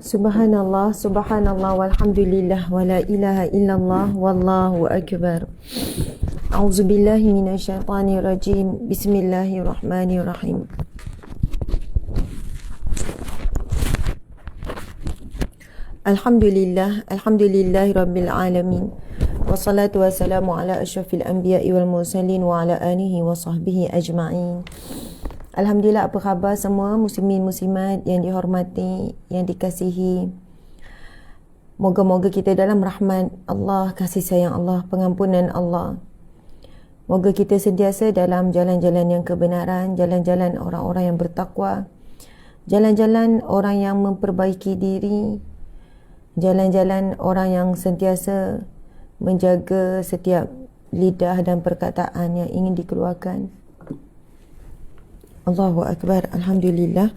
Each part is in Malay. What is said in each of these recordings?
Subhanallah, subhanallah, walhamdulillah, wala ilaha illallah, wallahu akbar. A'udzubillahi minasyaitanirrajim. Bismillahirrahmanirrahim. Alhamdulillah, alhamdulillahi rabbil alamin. Wassalatu wassalamu ala asyrafil anbiya'i wal mursalin wa ala alihi wa sahbihi ajma'in. Alhamdulillah, apa khabar semua muslimin muslimat yang dihormati, yang dikasihi. Moga-moga kita dalam rahmat Allah, kasih sayang Allah, pengampunan Allah. Moga kita sentiasa dalam jalan-jalan yang kebenaran, jalan-jalan orang-orang yang bertakwa, jalan-jalan orang yang memperbaiki diri, jalan-jalan orang yang sentiasa menjaga setiap lidah dan perkataan yang ingin dikeluarkan. Allahu Akbar, alhamdulillah.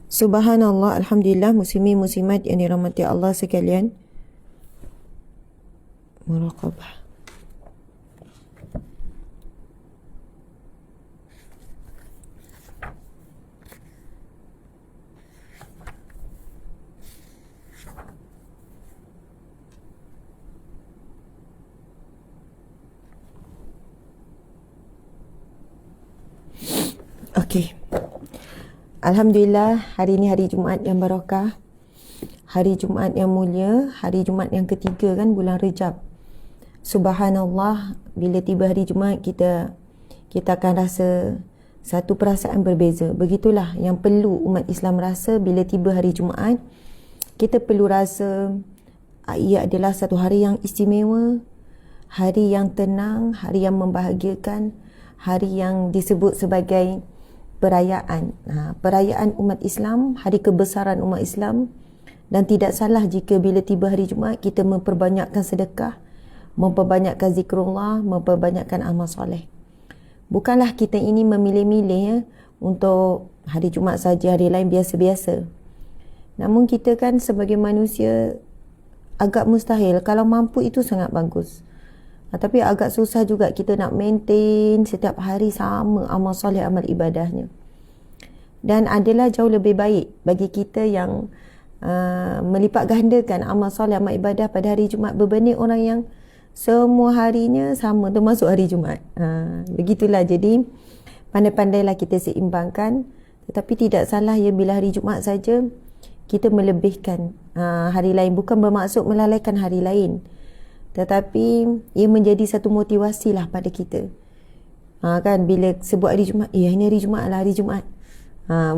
Subhanallah, alhamdulillah, muslimin muslimat yang dirahmati Allah sekalian. Muraqabah. Okey. Alhamdulillah, hari ini hari Jumaat yang barakah. Hari Jumaat yang mulia, hari Jumaat yang ketiga kan bulan Rejab. Subhanallah, bila tiba hari Jumaat kita akan rasa satu perasaan berbeza. Begitulah yang perlu umat Islam rasa bila tiba hari Jumaat. Kita perlu rasa ia adalah satu hari yang istimewa, hari yang tenang, hari yang membahagiakan, hari yang disebut sebagai perayaan. Perayaan umat Islam, hari kebesaran umat Islam. Dan tidak salah jika bila tiba hari Jumaat kita memperbanyakkan sedekah, memperbanyakkan zikrullah, memperbanyakkan amal soleh. Bukanlah kita ini memilih-milih ya, untuk hari Jumaat saja, hari lain biasa-biasa. Namun kita kan sebagai manusia agak mustahil. Kalau mampu itu sangat bagus. Tapi agak susah juga kita nak maintain setiap hari sama amal soleh, amal ibadahnya. Dan adalah jauh lebih baik bagi kita yang melipat gandakan amal soleh, amal ibadah pada hari Jumaat berbanding orang yang semua harinya sama termasuk hari Jumaat. Begitulah, jadi pandai-pandailah kita seimbangkan. Tetapi tidak salah ya bila hari Jumaat saja kita melebihkan hari lain. Bukan bermaksud melalaikan hari lain, tetapi ia menjadi satu motivasi lah pada kita. Kan bila sebut hari Jumaat, ini hari Jumaat lah, hari Jumaat.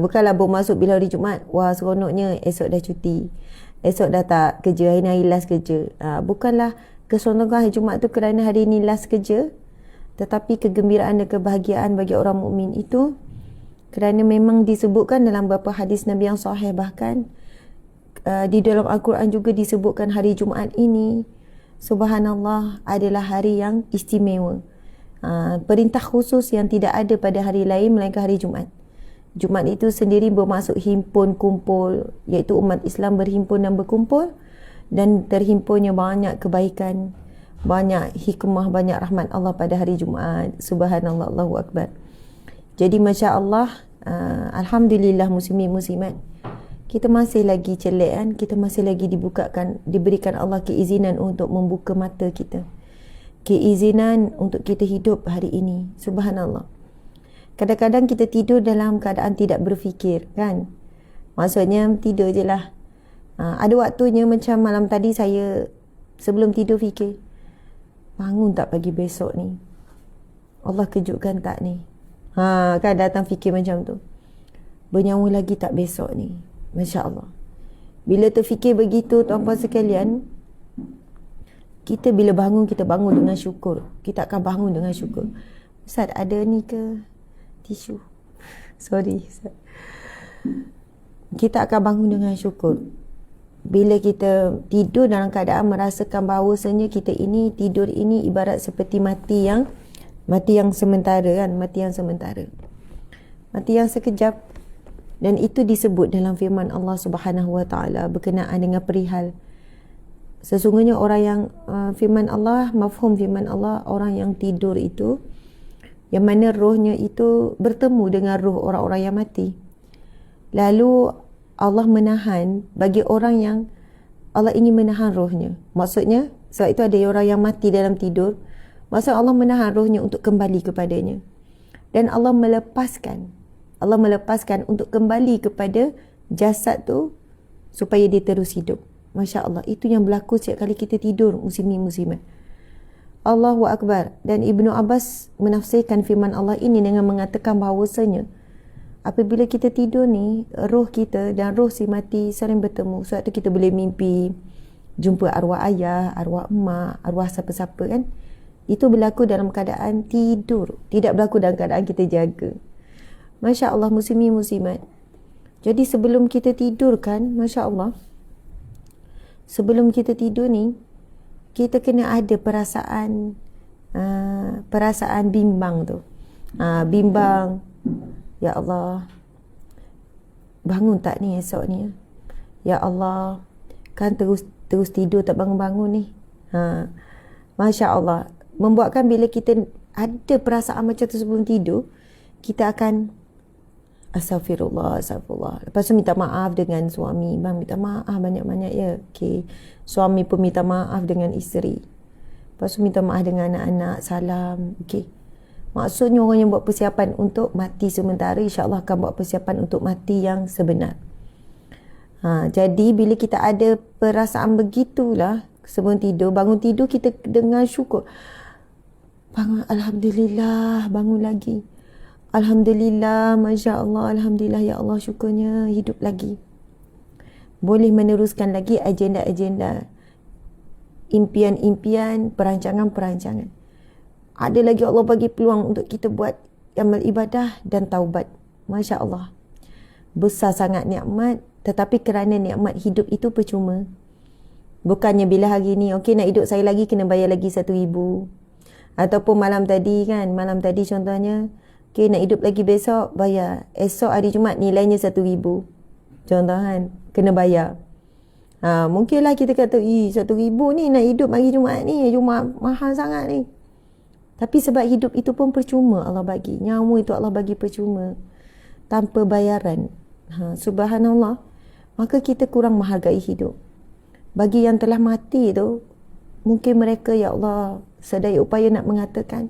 Bukanlah bermaksud bila hari Jumaat, wah seronoknya esok dah cuti, esok dah tak kerja, hari ni hari last kerja. Bukanlah keseronokan hari Jumaat tu kerana hari ni last kerja, tetapi kegembiraan dan kebahagiaan bagi orang mukmin itu kerana memang disebutkan dalam beberapa hadis Nabi yang sahih, bahkan di dalam Al-Quran juga disebutkan hari Jumaat ini, subhanallah, adalah hari yang istimewa. Perintah khusus yang tidak ada pada hari lain melainkan hari Jumaat. Jumaat itu sendiri bermaksud himpun, kumpul, iaitu umat Islam berhimpun dan berkumpul, dan terhimpunnya banyak kebaikan, banyak hikmah, banyak rahmat Allah pada hari Jumaat. Subhanallah, Allahu Akbar. Jadi Masya Allah, alhamdulillah muslimin muslimat, kita masih lagi celik kan, kita masih lagi diberikan Allah keizinan untuk membuka mata kita, keizinan untuk kita hidup hari ini. Subhanallah. Kadang-kadang kita tidur dalam keadaan tidak berfikir kan, maksudnya tidur je lah. Ada waktunya macam malam tadi saya sebelum tidur fikir, bangun tak pagi besok ni, Allah kejutkan tak ni, kan datang fikir macam tu. Bernyawa lagi tak besok ni, Masya Allah. Bila terfikir begitu, tuan-puan sekalian, kita bila bangun, kita bangun dengan syukur. Kita akan bangun dengan syukur. Ustaz, ada ni ke tisu? Sorry Ustaz. Kita akan bangun dengan syukur. bila kita tidur dalam keadaan merasakan bahawasanya kita ini tidur ini ibarat seperti mati yang sementara kan, mati yang sementara, mati yang sekejap. Dan itu disebut dalam firman Allah Subhanahu Wa Taala berkenaan dengan perihal sesungguhnya orang yang firman Allah, mafhum firman Allah, orang yang tidur itu yang mana rohnya itu bertemu dengan roh orang-orang yang mati. Lalu Allah menahan bagi orang yang Allah ingin menahan rohnya. Maksudnya sebab itu ada orang yang mati dalam tidur. Maksud Allah menahan rohnya untuk kembali kepadanya. Dan Allah melepaskan untuk kembali kepada jasad tu supaya dia terus hidup. Masya Allah, itu yang berlaku setiap kali kita tidur, muslimin-muslimat. Allahu Akbar. Dan Ibnu Abbas menafsirkan firman Allah ini dengan mengatakan bahawasanya apabila kita tidur ni, roh kita dan roh si mati saling bertemu. Sebab tu kita boleh mimpi jumpa arwah ayah, arwah emak, arwah siapa-siapa kan. Itu berlaku dalam keadaan tidur, tidak berlaku dalam keadaan kita jaga. Masya Allah, muslimin muslimat. Jadi sebelum kita tidur kan, Masya Allah, sebelum kita tidur ni, kita kena ada perasaan bimbang tu. Bimbang, ya Allah, bangun tak ni esok ni? Ya Allah, kan terus tidur tak bangun-bangun ni. Masya Allah, membuatkan bila kita ada perasaan macam tu sebelum tidur, kita akan Astagfirullah. Lepas tu minta maaf dengan suami. Bang, minta maaf banyak-banyak ya. Okay. Suami pun minta maaf dengan isteri. Lepas tu minta maaf dengan anak-anak. Salam. Okay. Maksudnya orang yang buat persiapan untuk mati sementara, insyaAllah akan buat persiapan untuk mati yang sebenar. Jadi bila kita ada perasaan begitulah sebelum tidur, bangun tidur kita dengan syukur. Bangun, Alhamdulillah, bangun lagi. Alhamdulillah, Masya Allah, Alhamdulillah, ya Allah, syukurnya hidup lagi. Boleh meneruskan lagi agenda-agenda, impian-impian, perancangan-perancangan. Ada lagi Allah bagi peluang untuk kita buat amal ibadah dan taubat. Masya Allah. Besar sangat nikmat, tetapi kerana nikmat hidup itu percuma. Bukannya bila hari ni, okey nak hidup saya lagi, kena bayar lagi 1,000. Ataupun malam tadi contohnya, okey nak hidup lagi besok, bayar. Esok hari Jumaat nilainya 1,000. Contoh kan, kena bayar. Mungkinlah kita kata, 1,000 ni nak hidup hari Jumaat ni, Jumaat mahal sangat ni. Tapi sebab hidup itu pun percuma Allah bagi. Nyawa itu Allah bagi percuma, tanpa bayaran. Subhanallah. Maka kita kurang menghargai hidup. Bagi yang telah mati tu, mungkin mereka, ya Allah, sedaya upaya nak mengatakan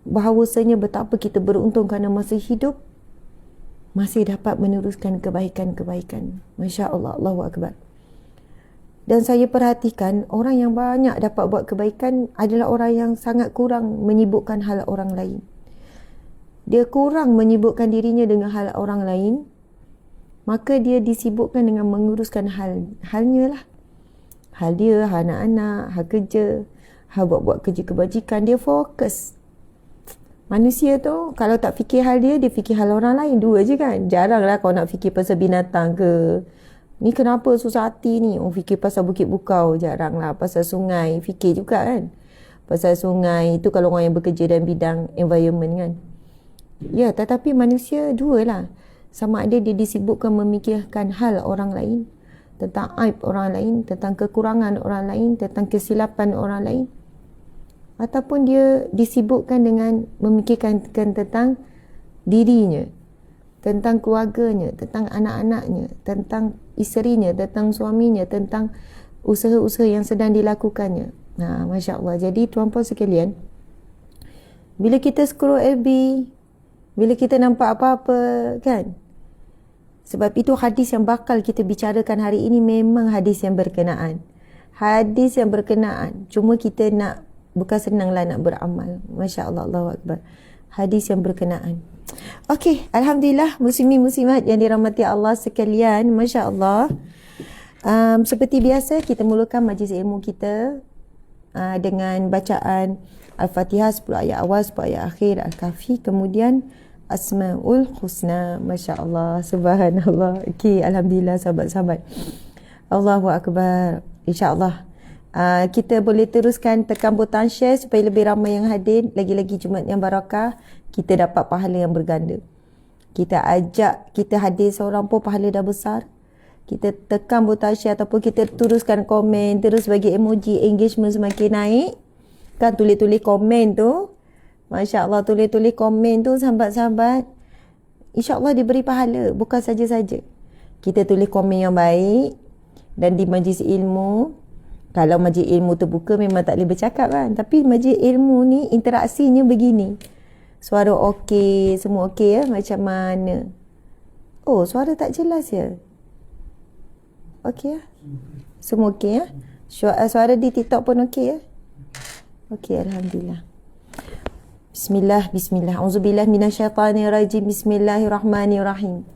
bahawasanya betapa kita beruntung kerana masih hidup, masih dapat meneruskan kebaikan-kebaikan. Masya Allah, Allahu Akbar. Dan saya perhatikan orang yang banyak dapat buat kebaikan adalah orang yang sangat kurang menyibukkan hal orang lain. Dia kurang menyibukkan dirinya dengan hal orang lain, maka dia disibukkan dengan menguruskan halnya lah. Hal dia, hal anak-anak, hal kerja, hal buat-buat kerja kebajikan. Dia fokus. Manusia tu kalau tak fikir hal dia, dia fikir hal orang lain. Dua je kan. Jaranglah kau nak fikir pasal binatang ke. Ni kenapa susah hati ni? Fikir pasal bukit bukau. Jaranglah. Pasal sungai, fikir juga kan. Pasal sungai itu kalau orang yang bekerja dalam bidang environment kan. Ya, tetapi manusia dua lah. Sama ada dia disibukkan memikirkan hal orang lain, tentang aib orang lain, tentang kekurangan orang lain, tentang kesilapan orang lain, ataupun dia disibukkan dengan memikirkan tentang dirinya, tentang keluarganya, tentang anak-anaknya, tentang isterinya, tentang suaminya, tentang usaha-usaha yang sedang dilakukannya. Masya Allah. Jadi tuan-puan sekalian, bila kita scroll FB, bila kita nampak apa-apa kan, sebab itu hadis yang bakal kita bicarakan hari ini memang hadis yang berkenaan. Hadis yang berkenaan. Cuma kita nak, bukan senanglah nak beramal. Masya Allah, Allahu Akbar. Hadis yang berkenaan. Okey, Alhamdulillah, muslimin muslimat yang dirahmati Allah sekalian. Masya Allah. Seperti biasa, kita mulakan majlis ilmu kita dengan bacaan Al-Fatihah 10 ayat awal, 10 ayat akhir, Al-Kahfi. Kemudian asmaul husna. Masya Allah, subhanallah. Okey, alhamdulillah sahabat-sahabat. Allahu akbar. InsyaAllah kita boleh teruskan tekan butang share supaya lebih ramai yang hadir. Lagi-lagi Jumaat yang barakah, kita dapat pahala yang berganda. Kita ajak, kita hadir seorang pun pahala dah besar. Kita tekan butang share ataupun kita teruskan komen, terus bagi emoji, engagement semakin naik. Kan tulis-tulis komen tu, Masya Allah, tulis-tulis komen tu sahabat-sahabat, InsyaAllah diberi pahala. Bukan saja-saja kita tulis komen yang baik. Dan di majlis ilmu, kalau majlis ilmu terbuka memang tak boleh bercakap kan, tapi majlis ilmu ni interaksinya begini. Suara okey, semua okey ya, macam mana? Oh, suara tak jelas ya? Okey ya? Semua okey ya? Suara di TikTok pun okey ya? Okey, alhamdulillah. Bismillah. Auzubillah minasyaitanirrajim. Bismillahirrahmanirrahim.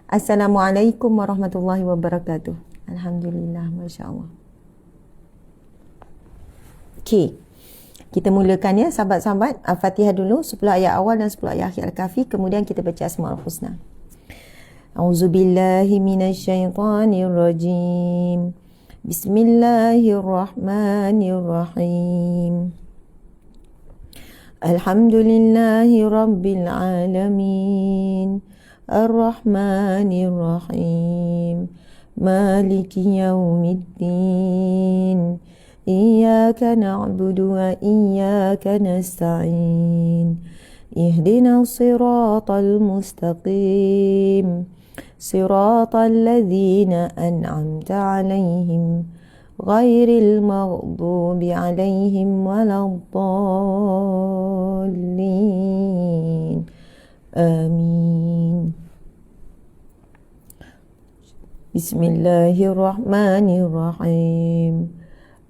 Assalamualaikum warahmatullahi wabarakatuh. Alhamdulillah, Masya Allah. Okey, kita mulakan ya sahabat-sahabat. Al-Fatihah dulu, 10 ayat awal dan 10 ayat akhir Al-Kahfi. Kemudian kita baca Asmaul Husna. A'udzubillahi minasyaitanirrajim. Bismillahirrahmanirrahim. Alhamdulillahi rabbil alamin. Ar-Rahmanir-Rahim. Maliki yaumiddin. Iyyaka na'budu wa iyyaka nasta'in. Ihdinas siratal mustaqim. Siratal ladzina an'amta 'alaihim ghairil maghdubi 'alaihim waladdallin. Amin. Bismillahirrahmanirrahim.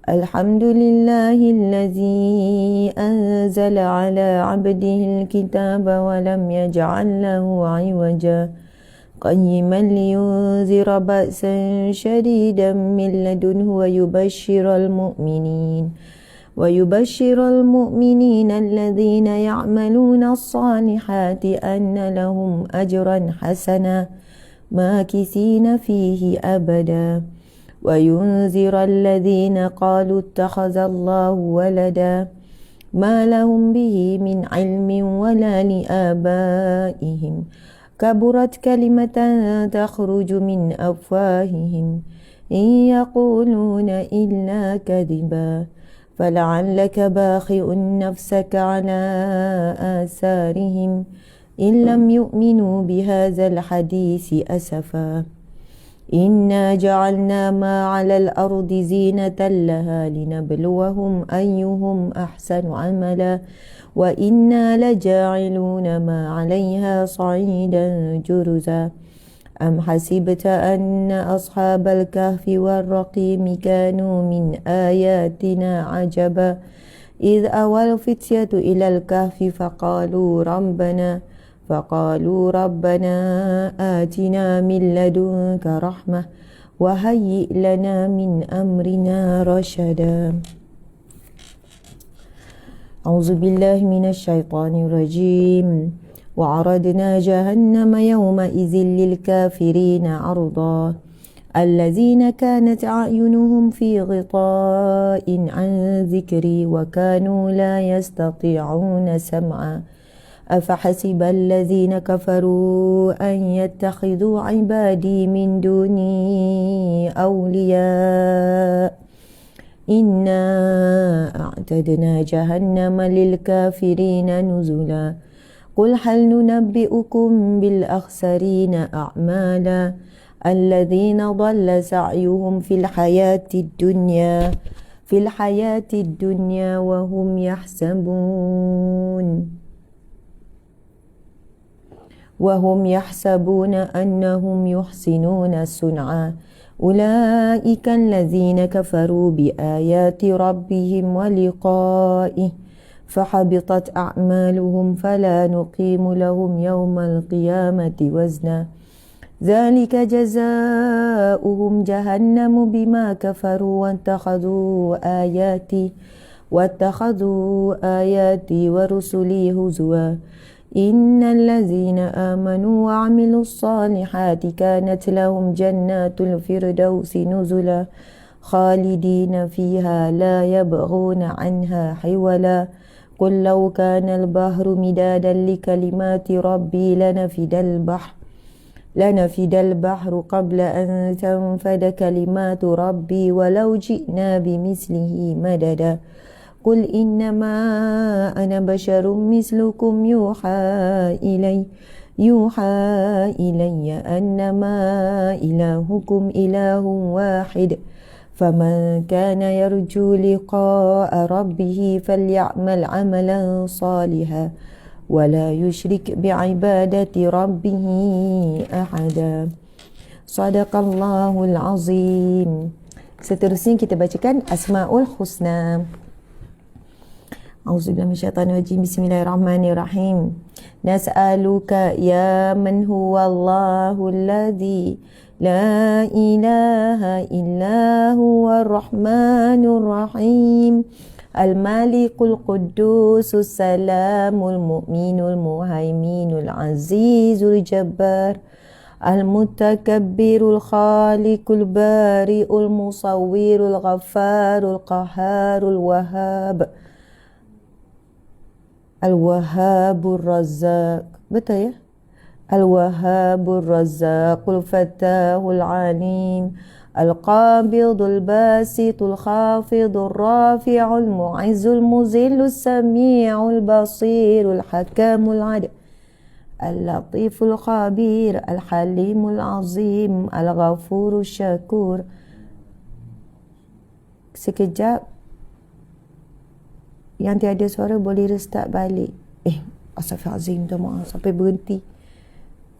Alhamdulillahilladzi anzala ala 'abdihil kitaba wa lam yaj'al lahu 'iwaja qayyiman liyunzira ba'san shadidan min ladunhu wa yubashshiral mu'minin alladhina ya'maluna as-salihati anna lahum ajran hasana ماكثين فيه أبدا وينذر الذين قالوا اتخذ الله ولدا ما لهم به من علم ولا لآبائهم كبرت كلمة تخرج من أفواههم إن يقولون إلا كذبا فلعلك باخع نفسك على آثارهم إن لم يؤمنوا بهذا الحديث أسفا إنا جعلنا ما على الأرض زينة لها لنبلوهم أيهم أحسن عملا وإنا لجاعلون ما عليها صعيدا جرزا أم حسبت أن أصحاب الكهف والرقيم كانوا من آياتنا عجبا إذ أوى الفتية إلى الكهف فقالوا ربنا آتنا من لدنك رحمة وهيئ لنا من أمرنا رشدا. أعوذ بالله من الشيطان الرجيم. وعرضنا جهنم يومئذ للكافرين عرضا الذين كانت أعينهم في غطاء عن ذكري وكانوا لا يستطيعون سمعا أفحسب الذين كفروا أن يتخذوا عبادي من دوني أولياء إنا أعتدنا جهنم للكافرين نزلا قل هل ننبئكم بالأخسرين أعمالا الذين ضل سعيهم في الحياة الدنيا وهم يحسبون أنهم يحسنون صنعا أولئك الذين كفروا بآيات ربهم ولقائه فحبطت أعمالهم فلا نقيم لهم يوم القيامة وزنا ذلك جزاؤهم جهنم بما كفروا واتخذوا آياتي ورسلي هزوا innal ladzina amanu wa 'amilus solihati kanat lahum jannatul firdausi nuzula khalidina fiha la yabghuna 'anha hiwala qul law kana al-bahru midadan li kalimati rabbi لنفد البحر قبل أن تنفد كلمات ربي ولو جئنا بمثله مددا قل إنما أنا بشر مثلكم يوحى إلي أنما إلهكم إله واحد فمن كان يرجو لقاء ربه فليعمل عملا صالحا ولا يشرك بعبادة ربه أحدا. Sadaqallahul Azim. Seterusnya kita bacakan Asmaul Husna. A'udzubillahi minasyaitanir rajim. Bismillahirrahmanirrahim. Nas'aluka ya man huwallahu alladzi la ilaha illa huwa ar-rahmanur rahim. Al-Malikul Quddusus Salamul Mu'minul Muhaiminul Azizul Jabbar Al-Mutakabbirul Khaliqul Bari'ul Musawwirul Ghaffarul Qahharul Wahhab Al-Wahhabur Razzaq. Betul ya? Al-Wahhabur Razzaqul Fattahul Alim القابض الباسط الخافض الرافع المعز المذل السميع البصير الحكام العدل اللطيف الخبير الحليم العظيم الغفور الشكور. Sekejap, yang tiada suara boleh restart balik. Astaghfirullahalazim, minta maaf sampai berhenti.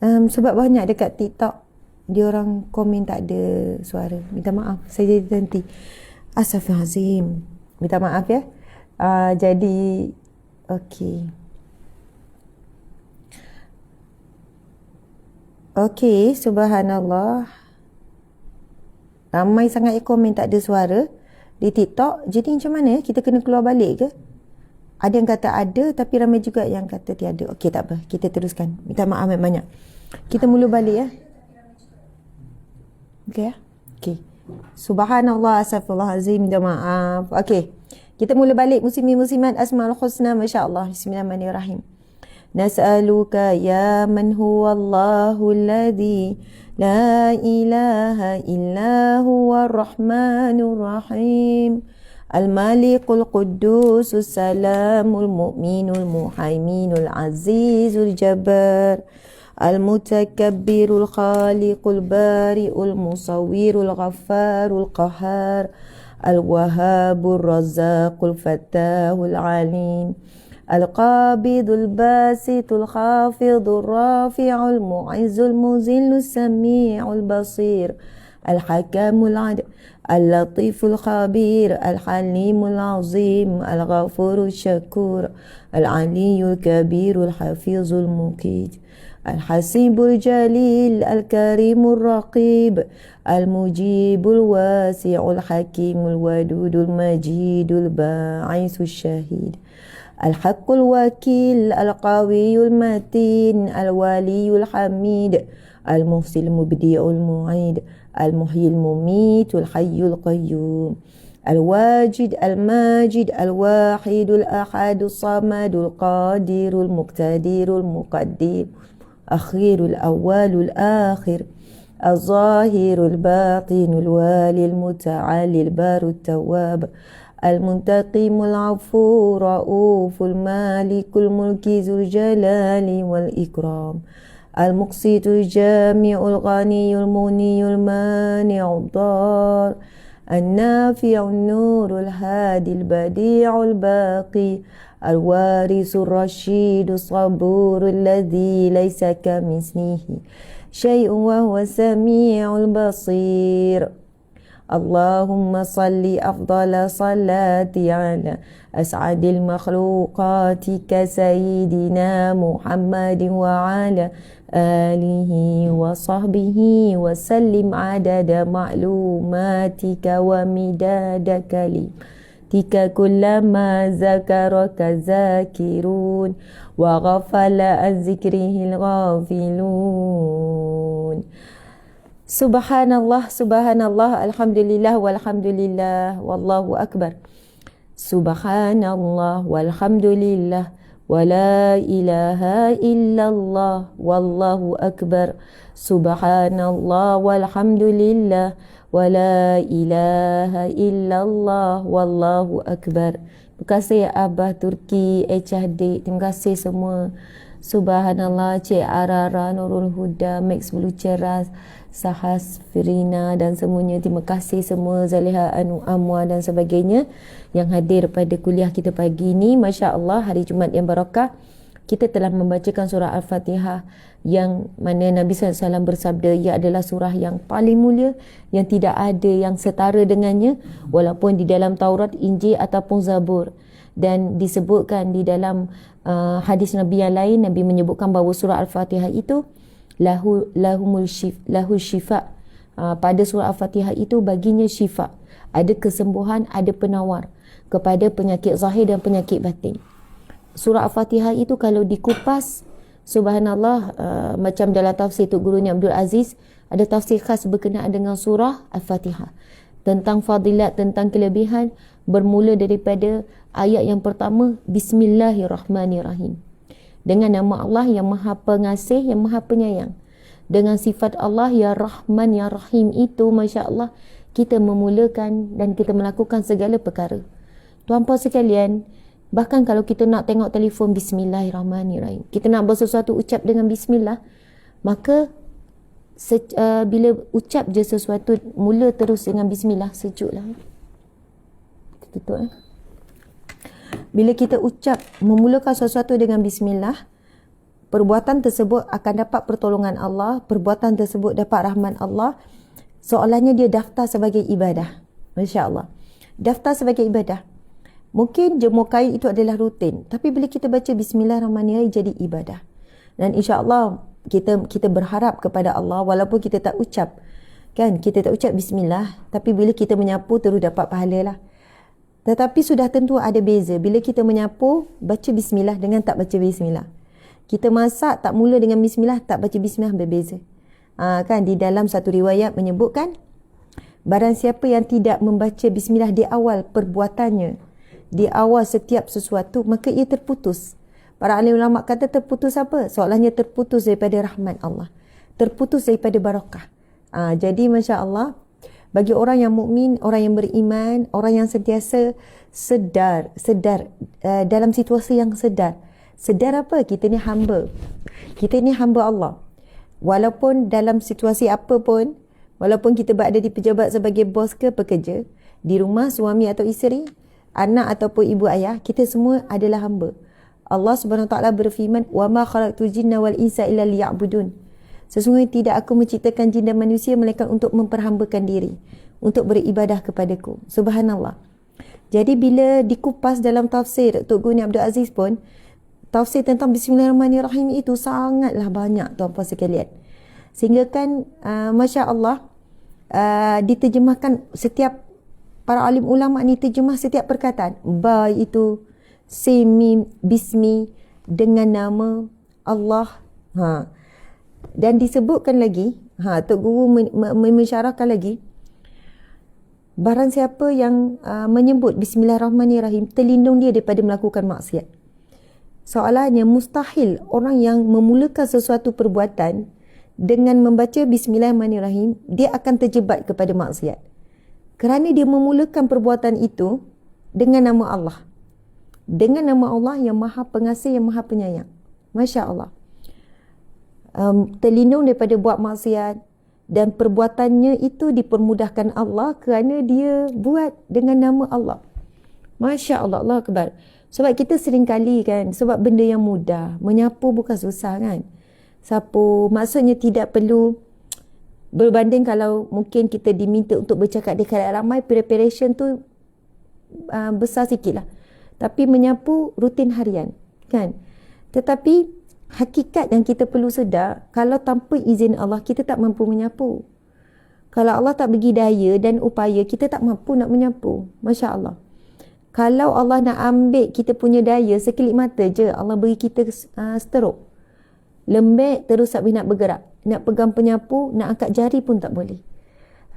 Sebab banyak dekat TikTok dia orang komen tak ada suara. Minta maaf, saya jadi terhenti. Astaghfirullahalazim. Minta maaf ya. Jadi okey. Okey, subhanallah. Ramai sangat yang komen tak ada suara di TikTok. Jadi macam mana? Kita kena keluar balik ke? Ada yang kata ada, tapi ramai juga yang kata tiada. Okey, tak apa. Kita teruskan. Minta maaf banyak-banyak. Kita mula balik ya. Okey ya. Okey. Subhanallah, astaghfirullahalazim, minta maaf. Okey. Kita mula balik muslimin-muslimat Asmaul Husna, masya-Allah. Bismillahirrahmanirrahim. Nas'aluka ya man huwallahu alladzi la ilaha illa huwa ar-rahmanur rahim. Al-Malikul Quddusus Salamul Mu'minul Muhaiminul Azizul Jabbar Al-Mutakabbirul Khaliqul Bari'ul Musawwirul Ghaffarul Qahhar Al-Wahhabur Razzaqul Fattahul Alim Al-Qabidul Basitul Khafidul Rafi'ul Mu'izzul Muzillul Sami'ul Basir Al-Hakamul Adl Al-Latiful Khabir Al-Halimul Azim Al-Ghafurul Syakur Al-Aliyul Kabirul Hafizul Muqid Al-Hasibul Jalil Al-Karimul Raqib Al-Mujibul Wasi'ul Hakimul Wadudul Majidul Ba'isul Syahid Al-Haqqul Wakil Al-Qawiyul Matin Al-Waliyul Hamid Al-Muhsil Mubdi'ul Mu'id Al-Muhyil Mumitul Hayyul Qayyum Al-Wajid Al-Majid Al-Wahidul Ahadul Samadul Qadirul Muqtadirul Muqaddim Akhirul Awwalul Akhir Al-Zahirul Batinul Walil Muta'alil Barut Tawab Al-Muntaqimul Afu Ra'uful Malikul Mulki Zul Jalali Wal Ikram Al-Muqsitul Jami'ul Ghaniyul Muniyul Mani'ul Dar Al-Nafi'ul Nurul Hadil Badi'ul Baqi Al-Warisul Rashidul Saburul Ladzi Laysa Kamithlihi Syai'un wa huwa Sami'ul Basir. Allahumma salli afdala salati ala as'adil makhlukati ka sayyidina Muhammadin wa ala alihi wa sahbihi wa sallim adada ma'lumatika wa midada tika kullama zakaraka zakirun wa ghafala an zikrihil ghafilun. Subhanallah, subhanallah, alhamdulillah, walhamdulillah, wallahu akbar. Subhanallah, walhamdulillah, wa la ilaha illallah, wallahu akbar. Subhanallah, walhamdulillah, wa la ilaha illallah, wallahu akbar. Terima kasih Abah Turki, HHD, terima kasih semua. Subhanallah, Cik Arara, Nurul Huda, Max Bulu Ceras, Sahas, Firina dan semuanya. Terima kasih semua, Zaliha Anu Amwa dan sebagainya yang hadir pada kuliah kita pagi ini. Masya Allah, hari Jumaat yang barakah. Kita telah membacakan surah Al-Fatihah yang mana Nabi SAW bersabda ia adalah surah yang paling mulia, yang tidak ada yang setara dengannya walaupun di dalam Taurat, Injil ataupun Zabur. Dan disebutkan di dalam hadis Nabi yang lain, Nabi menyebutkan bahawa surah Al-Fatihah itu lahu syifa. Pada surah Al-Fatihah itu baginya syifa, ada kesembuhan, ada penawar kepada penyakit zahir dan penyakit batin. Surah Al-Fatihah itu kalau dikupas, subhanallah, macam dalam tafsir Tok Gurunya Abdul Aziz, ada tafsir khas berkenaan dengan surah Al-Fatihah tentang fadilat, tentang kelebihan, bermula daripada ayat yang pertama, Bismillahirrahmanirrahim, dengan nama Allah yang Maha Pengasih, yang Maha Penyayang, dengan sifat Allah ya Rahman ya Rahim itu, Masya Allah, kita memulakan dan kita melakukan segala perkara. Tuan-puan sekalian, bahkan kalau kita nak tengok telefon, Bismillahirrahmanirrahim, kita nak buat sesuatu, ucap dengan Bismillah, maka bila ucap je sesuatu, mula terus dengan Bismillah, sejuk lah. Tutup Bila kita ucap, memulakan sesuatu dengan Bismillah, perbuatan tersebut akan dapat pertolongan Allah, perbuatan tersebut dapat rahmat Allah, soalannya dia daftar sebagai ibadah. Masya Allah, daftar sebagai ibadah. Mungkin jemur kain itu adalah rutin, tapi bila kita baca Bismillahirrahmanirrahim jadi ibadah. Dan insya Allah kita berharap kepada Allah, walaupun kita tak ucap, kan, kita tak ucap Bismillah, tapi bila kita menyapu terus dapat pahala lah. Tetapi sudah tentu ada beza bila kita menyapu baca Bismillah dengan tak baca Bismillah. Kita masak tak mula dengan Bismillah, tak baca Bismillah, berbeza. Kan di dalam satu riwayat menyebutkan, barang siapa yang tidak membaca Bismillah di awal perbuatannya, di awal setiap sesuatu, maka ia terputus. Para alim ulama kata terputus apa? Soalannya terputus daripada rahmat Allah, terputus daripada barakah. Jadi Masya Allah, bagi orang yang mukmin, orang yang beriman, orang yang sentiasa sedar dalam situasi yang sedar. Sedar apa? Kita ni hamba. Kita ni hamba Allah. Walaupun dalam situasi apa pun, walaupun kita berada di pejabat sebagai bos ke pekerja, di rumah suami atau isteri, anak ataupun ibu ayah, kita semua adalah hamba. Allah SWT berfirman, "Wa ma khalaqtul jinna wal insa illa liya'budun." Sesungguhnya tidak aku menciptakan jin dan manusia melainkan untuk memperhambakan diri, untuk beribadah kepadaku. Subhanallah. Jadi bila dikupas dalam tafsir Tok Guru Abdul Aziz pun, tafsir tentang Bismillahirrahmanirrahim itu sangatlah banyak, tuan-puan sekalian. Sehingga kan Masya Allah, diterjemahkan setiap para alim ulama ni terjemah setiap perkataan. Ba itu, Simi, Bismi, dengan nama Allah. Dan disebutkan lagi, Tok Guru mensyarahkan lagi, barang siapa yang menyebut Bismillahirrahmanirrahim, terlindung dia daripada melakukan maksiat. Soalannya, mustahil orang yang memulakan sesuatu perbuatan dengan membaca Bismillahirrahmanirrahim, dia akan terjebak kepada maksiat. Kerana dia memulakan perbuatan itu dengan nama Allah. Dengan nama Allah yang Maha Pengasih, yang Maha Penyayang. Masya Allah. Terlindung daripada buat maksiat, dan perbuatannya itu dipermudahkan Allah kerana dia buat dengan nama Allah. Masya Allah, Allah Akbar. Sebab kita sering kali kan, sebab benda yang mudah, menyapu bukan susah kan. Sapu, maksudnya tidak perlu berbanding kalau mungkin kita diminta untuk bercakap di khalayak ramai, preparation tu besar sikit lah. Tapi menyapu rutin harian kan. Tetapi hakikat yang kita perlu sedar, kalau tanpa izin Allah, kita tak mampu menyapu. Kalau Allah tak bagi daya dan upaya, kita tak mampu nak menyapu. Masya Allah. Kalau Allah nak ambil kita punya daya, sekelip mata je Allah beri kita stroke. Lembek terus tak boleh nak bergerak. Nak pegang penyapu, nak angkat jari pun tak boleh.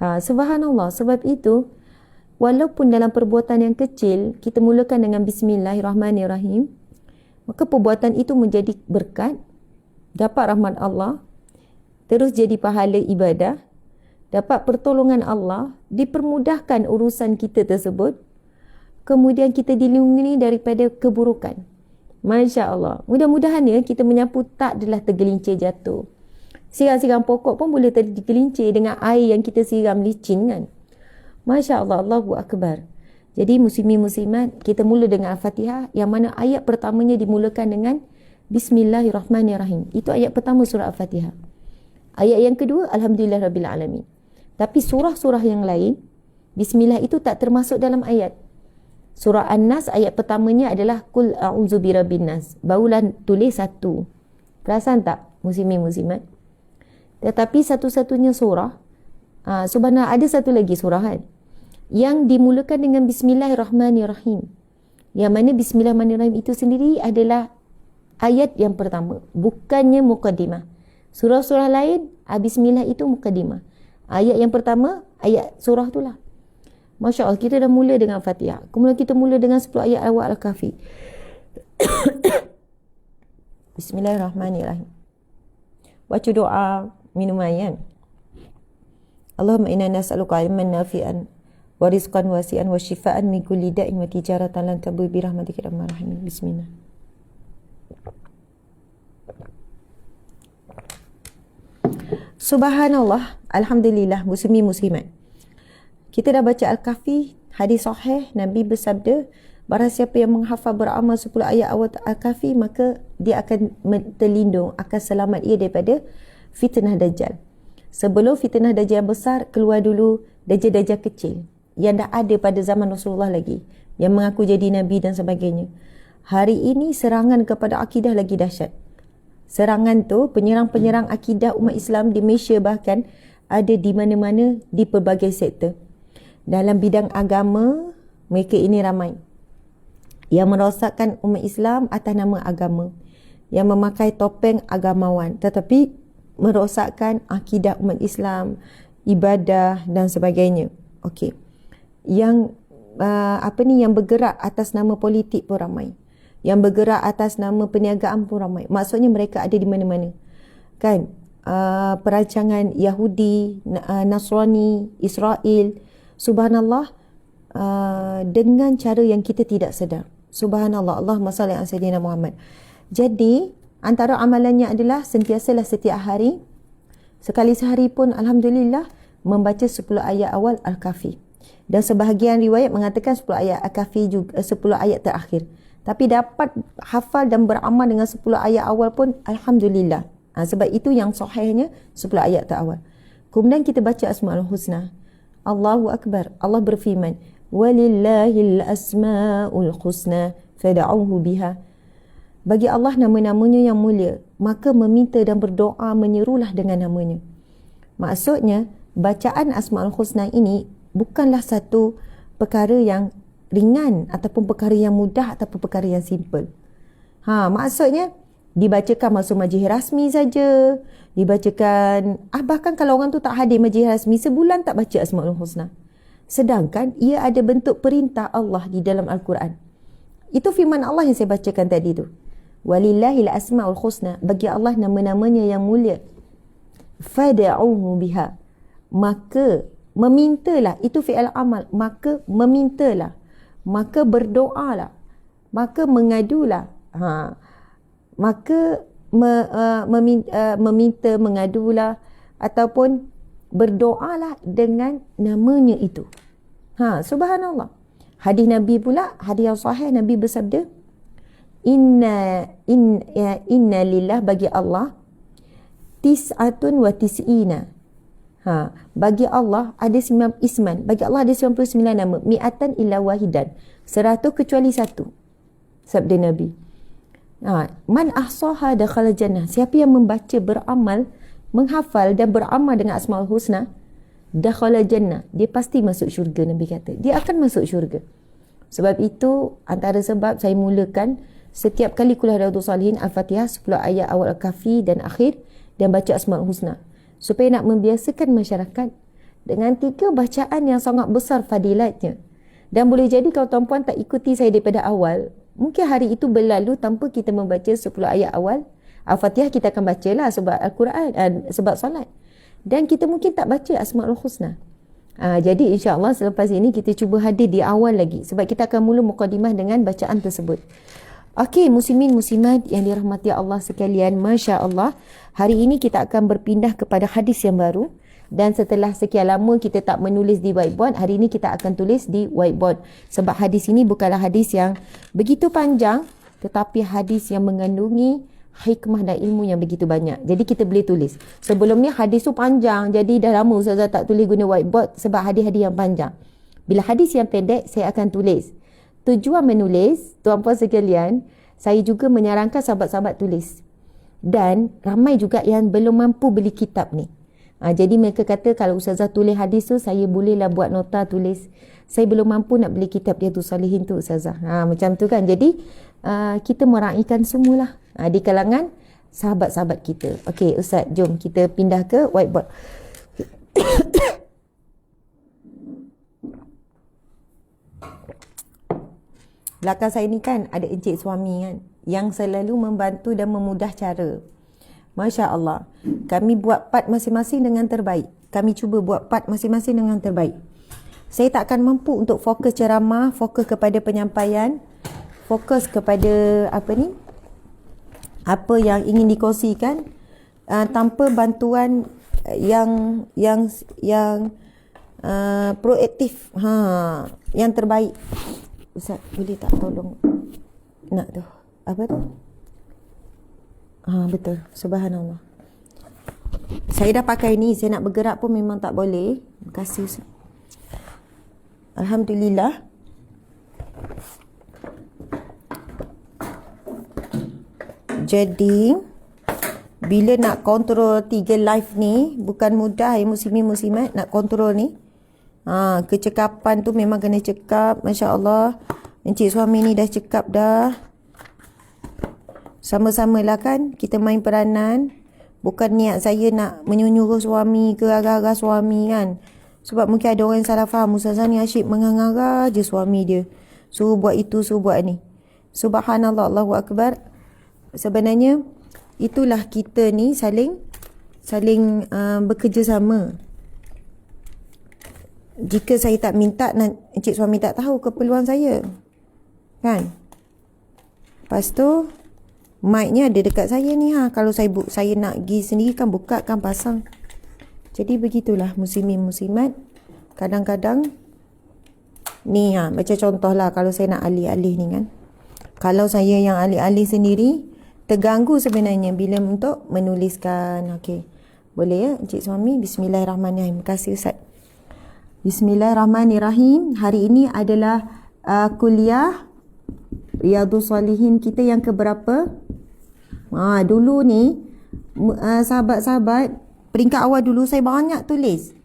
Subhanallah. Sebab itu, walaupun dalam perbuatan yang kecil, kita mulakan dengan Bismillahirrahmanirrahim, maka perbuatan itu menjadi berkat, dapat rahmat Allah, terus jadi pahala ibadah, dapat pertolongan Allah, dipermudahkan urusan kita tersebut, kemudian kita dilindungi daripada keburukan. Masya Allah. Mudah-mudahan ya kita menyapu tak adalah tergelincir jatuh. Siram-siram pokok pun boleh tergelincir dengan air yang kita siram licin kan. Masya Allah. Allahu Akbar. Jadi muslimin-muslimat, kita mula dengan Al-Fatihah yang mana ayat pertamanya dimulakan dengan Bismillahirrahmanirrahim. Itu ayat pertama surah Al-Fatihah. Ayat yang kedua, Alhamdulillahirrabbilalamin. Tapi surah-surah yang lain, Bismillah itu tak termasuk dalam ayat. Surah An-Nas ayat pertamanya adalah Qul a'udzu birabbin nas. Barulah tulis satu. Perasan tak muslimin muslimat? Tetapi satu-satunya surah, subhanallah, ada satu lagi surah kan, yang dimulakan dengan Bismillahirrahmanirrahim. Yang mana Bismillahirrahmanirrahim itu sendiri adalah ayat yang pertama, bukannya muqaddimah. Surah-surah lain, Bismillah itu muqaddimah. Ayat yang pertama, ayat surah itulah. Masya Allah, kita dah mula dengan Fatihah. Kemudian kita mula dengan 10 ayat awal Al-Kahfi. Bismillahirrahmanirrahim. Baca doa minum air kan. Allahumma inna nas'aluka ilman nafi'an wa rizqan wasi'an wa shifaan min kulli da'in wa tijaratan lan tabur bi rahmatika ya arhamar rahimin. Bismillah. Subhanallah, alhamdulillah, muslimin muslimat. Kita dah baca Al-Kahfi, hadis sahih, Nabi bersabda, barang siapa yang menghafal beramal 10 ayat awal Al-Kahfi, maka dia akan terlindung, akan selamat ia daripada fitnah Dajjal. Sebelum fitnah Dajjal yang besar, keluar dulu Dajjal-Dajjal kecil yang dah ada pada zaman Rasulullah lagi, yang mengaku jadi Nabi dan sebagainya. Hari ini serangan kepada akidah lagi dahsyat. Serangan tu, penyerang-penyerang akidah umat Islam di Malaysia bahkan ada di mana-mana, di pelbagai sektor. Dalam bidang agama, mereka ini ramai yang merosakkan umat Islam atas nama agama, yang memakai topeng agamawan tetapi merosakkan akidah umat Islam, ibadah dan sebagainya. Okey. Yang yang bergerak atas nama politik pun ramai. Yang bergerak atas nama perniagaan pun ramai. Maksudnya mereka ada di mana-mana. Kan? Perancangan Yahudi, Nasrani, Israel, subhanallah, dengan cara yang kita tidak sedar. Subhanallah, Allahumma salli ala sayyidina Muhammad. Jadi, antara amalannya adalah sentiasalah setiap hari, sekali sehari pun alhamdulillah, membaca 10 ayat awal Al-Kahfi. Dan sebahagian riwayat mengatakan 10 ayat Al-Kahfi juga 10 ayat terakhir. Tapi dapat hafal dan beramal dengan 10 ayat awal pun alhamdulillah. Sebab itu yang sahihnya 10 ayat terawal. Kemudian kita baca Asmaul Husna. Allahu Akbar. Allah berfirman, walillahil asmaul husna fad'uhu biha. Bagi Allah nama-namanya yang mulia, maka meminta dan berdoa menyerulah dengan namanya. Maksudnya, bacaan Asmaul Husna ini bukanlah satu perkara yang ringan ataupun perkara yang mudah ataupun perkara yang simple. Maksudnya dibacakan masuk majlis rasmi saja, dibacakan, bahkan kalau orang tu tak hadir majlis rasmi, sebulan tak baca Asmaul Husna. Sedangkan ia ada bentuk perintah Allah di dalam Al-Quran. Itu firman Allah yang saya bacakan tadi tu. Walillahil asmaul husna, bagi Allah nama-namanya yang mulia. Fad'uhu biha, maka memintalah, itu fi'il amal, maka memintalah, maka berdoalah, maka mengadulah. Maka meminta, mengadulah ataupun berdoalah dengan namanya itu. Subhanallah. Hadis Nabi pula, hadis yang sahih, Nabi bersabda, Inna lillah, bagi Allah, tis'atun wa tis'ina. Bagi Allah ada 9 isman, bagi Allah ada 99 nama, mi'atan illa wahidan, 100 kecuali satu. Sabda Nabi. Man ahsaha dakhala jannah. Siapa yang membaca, beramal, menghafal dan beramal dengan Asmaul Husna, dakhala jannah, dia pasti masuk syurga. Nabi kata dia akan masuk syurga. Sebab itu antara sebab saya mulakan setiap kali kuliah Riyadhus Salihin Al-Fatihah 10 ayat awal Al-Kahfi dan akhir dan baca Asmaul Husna. Supaya nak membiasakan masyarakat dengan 3 bacaan yang sangat besar fadilatnya. Dan boleh jadi kalau tuan-puan tak ikuti saya daripada awal, mungkin hari itu berlalu tanpa kita membaca 10 ayat awal Al-Fatihah. Kita akan bacalah sebab Al-Quran, sebab solat. Dan kita mungkin tak baca Asmaul Husna. Jadi insya-Allah selepas ini kita cuba hadir di awal lagi sebab kita akan mula mukadimah dengan bacaan tersebut. Okey, muslimin muslimat yang dirahmati Allah sekalian, masya-Allah, hari ini kita akan berpindah kepada hadis yang baru. Dan setelah sekian lama kita tak menulis di whiteboard, hari ini kita akan tulis di whiteboard. Sebab hadis ini bukanlah hadis yang begitu panjang, tetapi hadis yang mengandungi hikmah dan ilmu yang begitu banyak. Jadi kita boleh tulis. Sebelum ni hadis tu panjang, jadi dah lama Ustazah tak tulis guna whiteboard sebab hadis-hadis yang panjang. Bila hadis yang pendek, saya akan tulis. Tujuan menulis, tuan-puan sekalian, saya juga menyarankan sahabat-sahabat tulis. Dan ramai juga yang belum mampu beli kitab ni. Jadi mereka kata kalau Ustazah tulis hadis tu, saya bolehlah buat nota tulis. Saya belum mampu nak beli kitab Riyadhus Salihin tu Ustazah. Macam tu kan. Jadi kita meraihkan semualah di kalangan sahabat-sahabat kita. Okey Ustaz, jom kita pindah ke whiteboard. Belakang saya ni kan ada encik suami kan, yang selalu membantu dan memudah cara. Masya Allah. Kami buat part masing-masing dengan terbaik. Kami cuba buat part masing-masing dengan terbaik. Saya tak akan mampu untuk fokus ceramah, fokus kepada penyampaian, fokus kepada apa yang ingin dikongsikan tanpa bantuan yang proaktif, yang terbaik. Ustaz, boleh tak tolong nak tu apa tu? Betul. Subhanallah. Saya dah pakai ni. Saya nak bergerak pun memang tak boleh. Terima kasih Ustaz. Alhamdulillah. Jadi bila nak kontrol 3 live ni bukan mudah ya muslimin muslimat nak kontrol ni. Kecekapan tu memang kena cekap. Masya-Allah. Encik suami ni dah cekap dah. Sama-samalah kan kita main peranan. Bukan niat saya nak menyuruh suami ke agak-agak suami kan. Sebab mungkin ada orang yang salah faham. Ustazah ni asyik mengarah je suami dia. Suruh buat itu, suruh buat ni. Subhanallah, Allahu Akbar. Sebenarnya itulah kita ni saling bekerjasama. Jika saya tak minta, encik suami tak tahu keperluan saya. Kan? Lepas tu mic-nya ada dekat saya ni kalau saya nak pergi sendiri kan buka kan pasang. Jadi begitulah muslimin muslimat. Kadang-kadang ni macam contohlah kalau saya nak alih-alih ni kan. Kalau saya yang alih-alih sendiri terganggu sebenarnya bila untuk menuliskan. Okey. Boleh ya encik suami? Bismillahirrahmanirrahim. Terima kasih Ustaz. Bismillahirrahmanirrahim. Hari ini adalah kuliah Riyadhus Salihin kita yang keberapa? Dulu ni sahabat-sahabat peringkat awal dulu saya banyak tulis.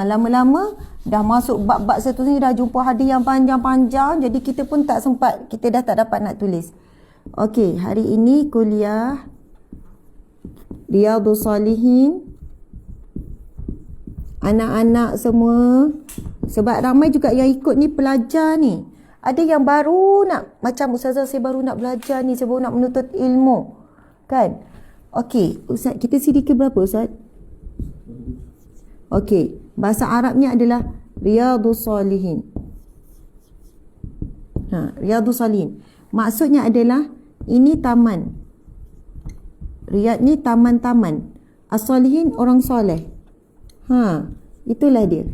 Lama-lama dah masuk bab-bab seterusnya dah jumpa hadis yang panjang-panjang, jadi kita pun tak sempat, kita dah tak dapat nak tulis. Okey, hari ini kuliah Riyadhus Salihin anak-anak semua, sebab ramai juga yang ikut ni pelajar ni. Ada yang baru nak, macam Ustazah saya baru nak belajar ni, saya baru nak menuntut ilmu. Kan? Okey, Ustaz, kita sidi ke berapa Ustaz? Okey, bahasa Arabnya adalah Riyadhus Salihin. Riyadhus Salihin. Maksudnya adalah ini taman. Riyad ni taman-taman. As-Salihin orang soleh. Itulah dia.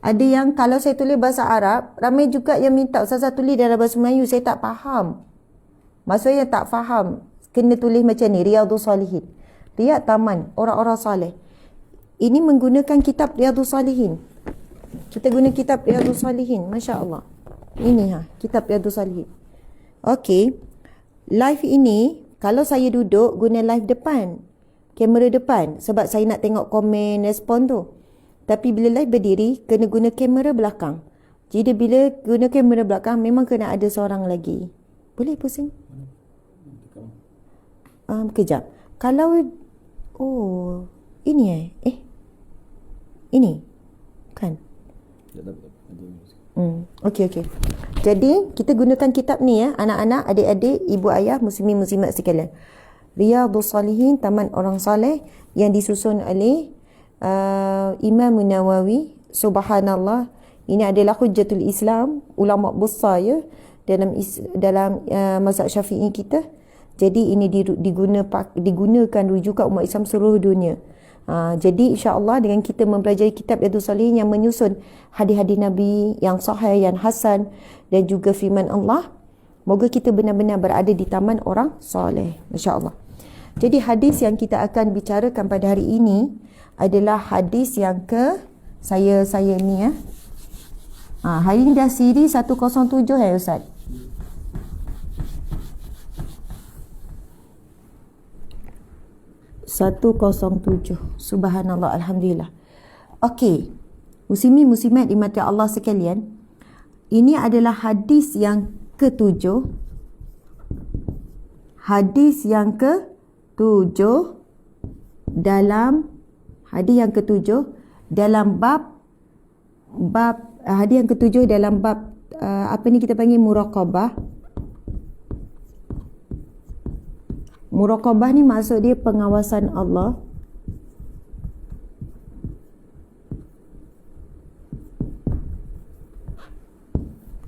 Ada yang kalau saya tulis bahasa Arab, ramai juga yang minta Ustazah tulis dalam bahasa Melayu, saya tak faham. Maksudnya tak faham. Kena tulis macam ni, Riyadhus Salihin. Riyad taman, orang-orang soleh. Ini menggunakan kitab Riyadhus Salihin. Kita guna kitab Riyadhus Salihin, masya-Allah. Ini kitab Riyadhus Salihin. Okey. Live ini kalau saya duduk guna live depan, kamera depan sebab saya nak tengok komen respon tu. Tapi bila live berdiri, kena guna kamera belakang. Jadi bila guna kamera belakang memang kena ada seorang lagi. Boleh pusing? Kejap. Kalau ini ini kan? Okey. Jadi kita gunakan kitab ni ya, anak-anak, adik-adik, ibu ayah, muslimin muslimat sekalian. Riyadhus Salihin, Taman Orang Saleh, yang disusun oleh Imam Nawawi. Subhanallah, ini adalah hujjatul Islam, ulama besar ya dalam mazhab Syafi'i kita. Jadi ini digunakan rujukan umat Islam seluruh dunia. Jadi insya-Allah dengan kita mempelajari kitab Riyadhus Salihin yang menyusun hadis-hadis Nabi yang sahih, yang hasan, dan juga firman Allah, moga kita benar-benar berada di taman orang soleh, insya-Allah. Jadi hadis yang kita akan bicarakan pada hari ini adalah hadis yang saya ni ya. Hari ini dah siri 107 ya Ustaz. Subhanallah, alhamdulillah. Okey. Muslimin muslimat dimati Allah sekalian, ini adalah hadis yang ketujuh. Hadis yang ketujuh dalam bab hadis yang ketujuh dalam bab apa ni kita panggil muraqabah. Muraqabah ni maksud dia pengawasan Allah.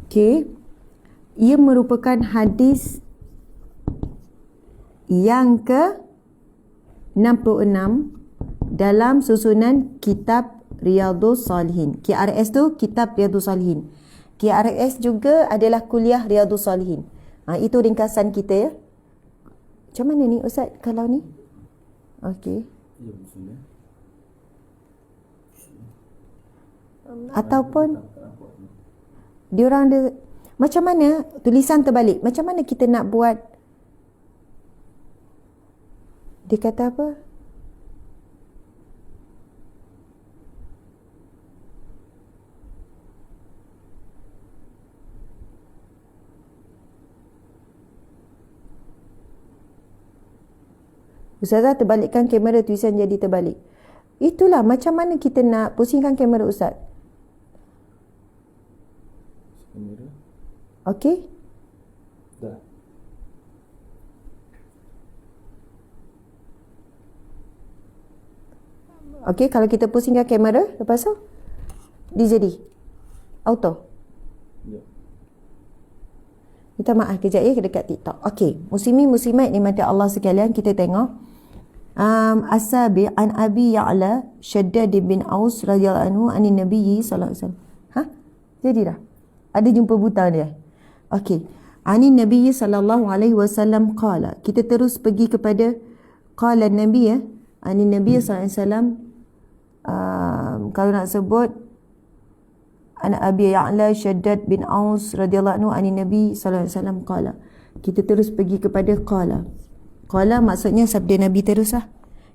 Okey. Ia merupakan hadis yang ke-66 dalam susunan kitab Riyadhus Salihin. KRS tu kitab Riyadhus Salihin. KRS juga adalah kuliah Riyadhus Salihin. Itu ringkasan kita ya. Macam mana ni Ustaz kalau ni? Okey. Ataupun diorang ada macam mana tulisan terbalik? Macam mana kita nak buat? Dia kata apa? Ustazah terbalikkan kamera, tulisan jadi terbalik. Itulah macam mana kita nak pusingkan kamera Ustaz. Kamera. Okey. Dah. Okey, kalau kita pusingkan kamera, lepas tu dia jadi auto. Ya. Minta maaf kejap ya, dekat TikTok. Okey, muslimin muslimat nikmati Allah sekalian, kita tengok. As-Sabi an Abi Ya'la Shaddad bin Aus radhiyallahu anhu anin Nabi sallallahu alaihi wasallam. Jadi dah. Ada jumpa buta dia. Okey. Anin Nabi sallallahu alaihi wasallam qala. Kita terus pergi kepada qala Nabi ya. Anin Nabi sallallahu alaihi wasallam, kalau nak sebut an Abi Ya'la Shaddad bin Aus radhiyallahu anhu anin Nabi sallallahu alaihi wasallam qala. Kita terus pergi kepada qala. Qala maksudnya sabda Nabi terus lah.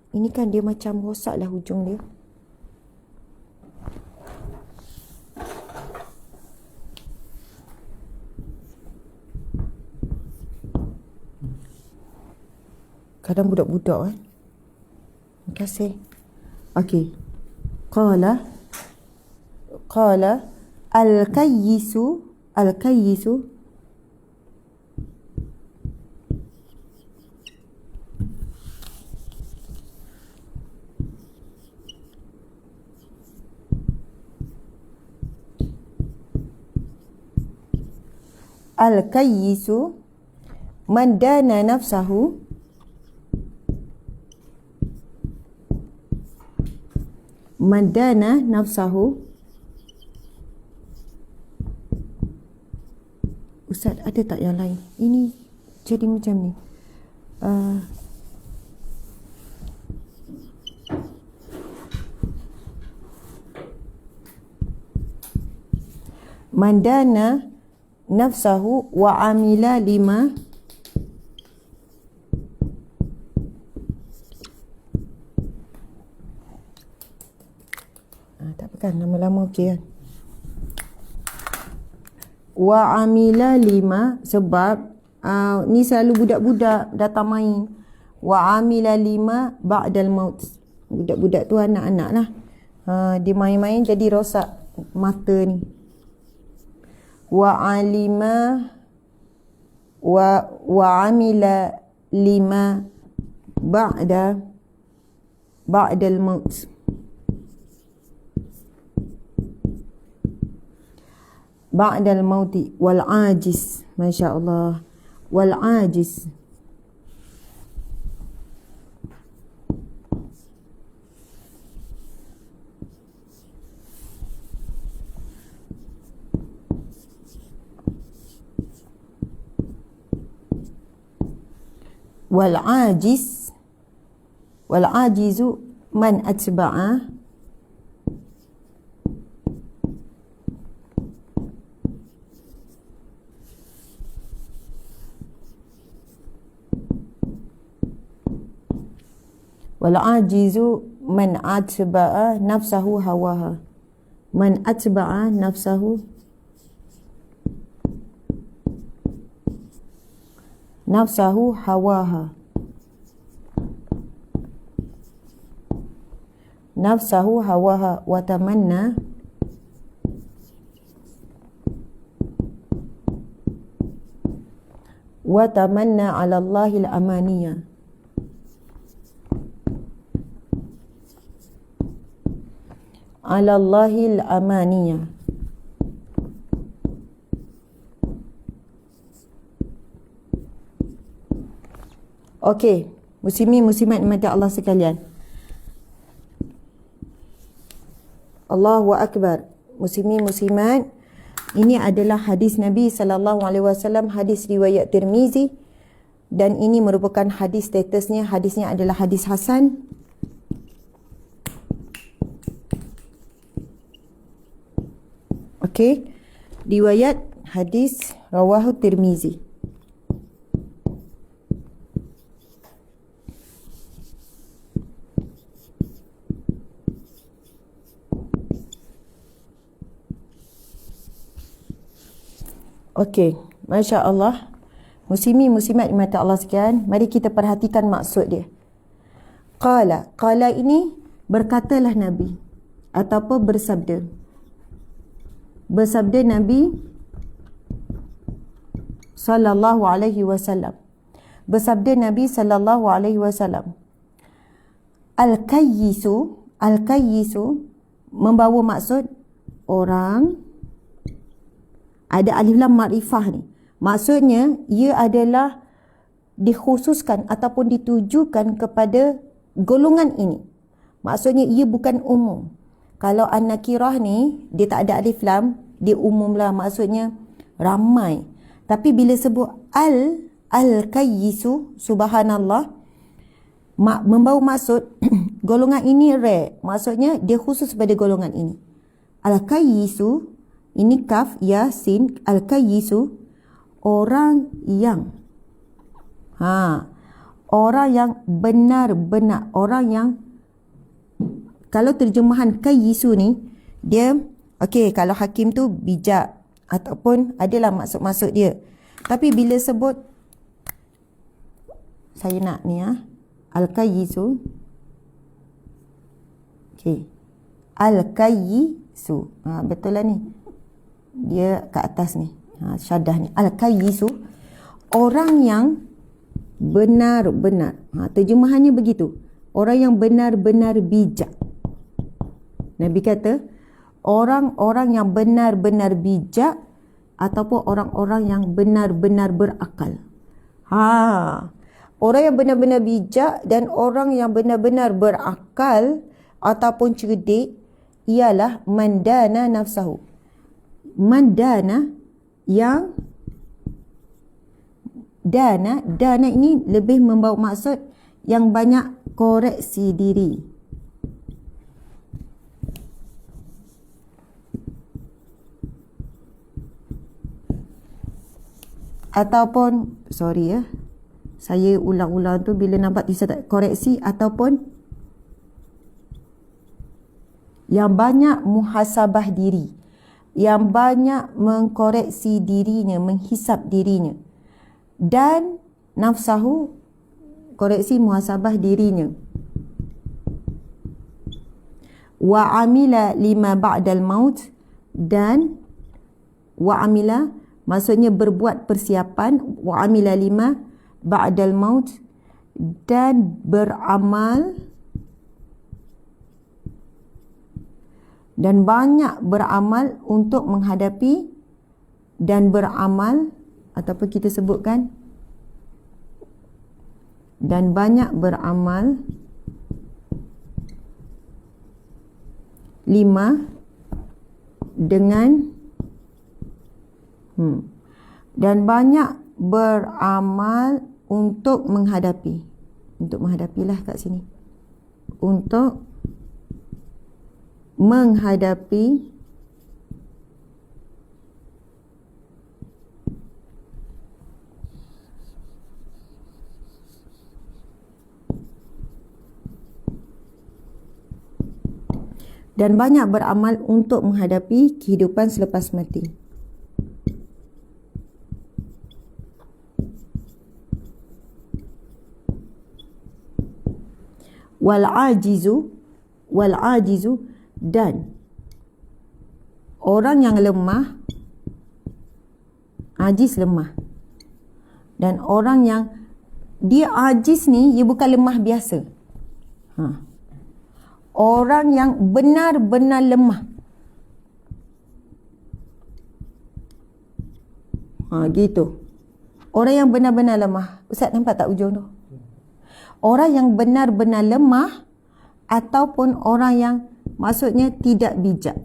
Ini kan dia macam rosak lah hujung dia. Kadang budak-budak kan. Terima kasih. Okey. Qala al-kayyisu al-kayyisu man dana nafsahu Ustaz, ada tak yang lain? Ini jadi macam ni. Mandana nafsahu wa amila lima tak apa kan, lama-lama okey kan. Wa amila 5 sebab ni selalu budak-budak datang main. Wa amila 5 ba'dal maut. Budak-budak tu anak-anak lah. Dia main-main jadi rosak mata ni. Wa alima wa amila 5 ba'dal maut. Ba'dal mauti wal ajiz. Masya-Allah. Wal ajiz. Wal ajiz. Wal ajizu man atba'a wal ajizu man atba'a nafsahu hawaha. Man atba'a nafsahu hawaha. Nafsahu hawaha wa tamanna ala Allahil amaniyah. Ala Allahil amaniyah. Okey, muslimin muslimat dimati Allah sekalian. Allahu akbar. Muslimin muslimat, ini adalah hadis Nabi sallallahu alaihi wasallam, hadis riwayat Tirmizi, dan ini merupakan hadis statusnya, hadisnya adalah hadis hasan. Okey, riwayat hadis rawahu Tirmizi. Okey, Masya Allah. Muslimin muslimat di mata Allah sekalian, mari kita perhatikan maksud dia. Qala ini berkatalah Nabi ataupun bersabda. Bersabda Nabi sallallahu alaihi wasallam. Bersabda Nabi sallallahu alaihi wasallam. Al-kayyisu membawa maksud orang. Ada alif lam makrifah ni. Maksudnya ia adalah dikhususkan ataupun ditujukan kepada golongan ini. Maksudnya ia bukan umum. Kalau an-nakirah ni dia tak ada alif lam, dia umum lah, maksudnya ramai. Tapi bila sebut al-kayyisu, subhanallah, membawa maksud golongan ini rare. Maksudnya dia khusus pada golongan ini. Al-kayyisu, ini kaf, ya, sin, al-kayyisu, orang yang orang yang benar-benar, orang yang, kalau terjemahan kayyisu ni, dia, okey, kalau hakim tu bijak, ataupun adalah maksud-maksud dia. Tapi bila sebut, saya nak ni al-kayyisu, okey, al-kayyisu, betul lah ni. Dia kat atas ni, syadah ni, al-kayyisu, orang yang benar-benar, terjemahannya begitu, orang yang benar-benar bijak. Nabi kata orang-orang yang benar-benar bijak ataupun orang-orang yang benar-benar berakal. Orang yang benar-benar bijak dan orang yang benar-benar berakal ataupun cerdik ialah mandana nafsahu. Mandana, yang dana ini lebih membawa maksud yang banyak koreksi diri. Ataupun, sorry saya ulang-ulang tu bila nampak tulisan tak koreksi, ataupun yang banyak muhasabah diri. yang banyak mengkoreksi dirinya, menghisap dirinya, dan nafsahu, koreksi muhasabah dirinya, wa amila lima ba'dal maut, dan wa amila maksudnya berbuat persiapan, wa amila lima ba'dal maut, dan beramal dan banyak beramal untuk menghadapi, dan beramal ataupun kita sebutkan dan banyak beramal 5 dengan dan banyak beramal untuk menghadapilah kat sini, untuk menghadapi dan banyak beramal untuk menghadapi kehidupan selepas mati. Wal ajizu, dan orang yang lemah, ajiz lemah, dan orang yang dia ajiz ni, dia bukan lemah biasa. Orang yang benar-benar lemah. Gitu. Orang yang benar-benar lemah. Ustaz nampak tak ujung tu? Orang yang benar-benar lemah, ataupun orang yang maksudnya tidak bijak.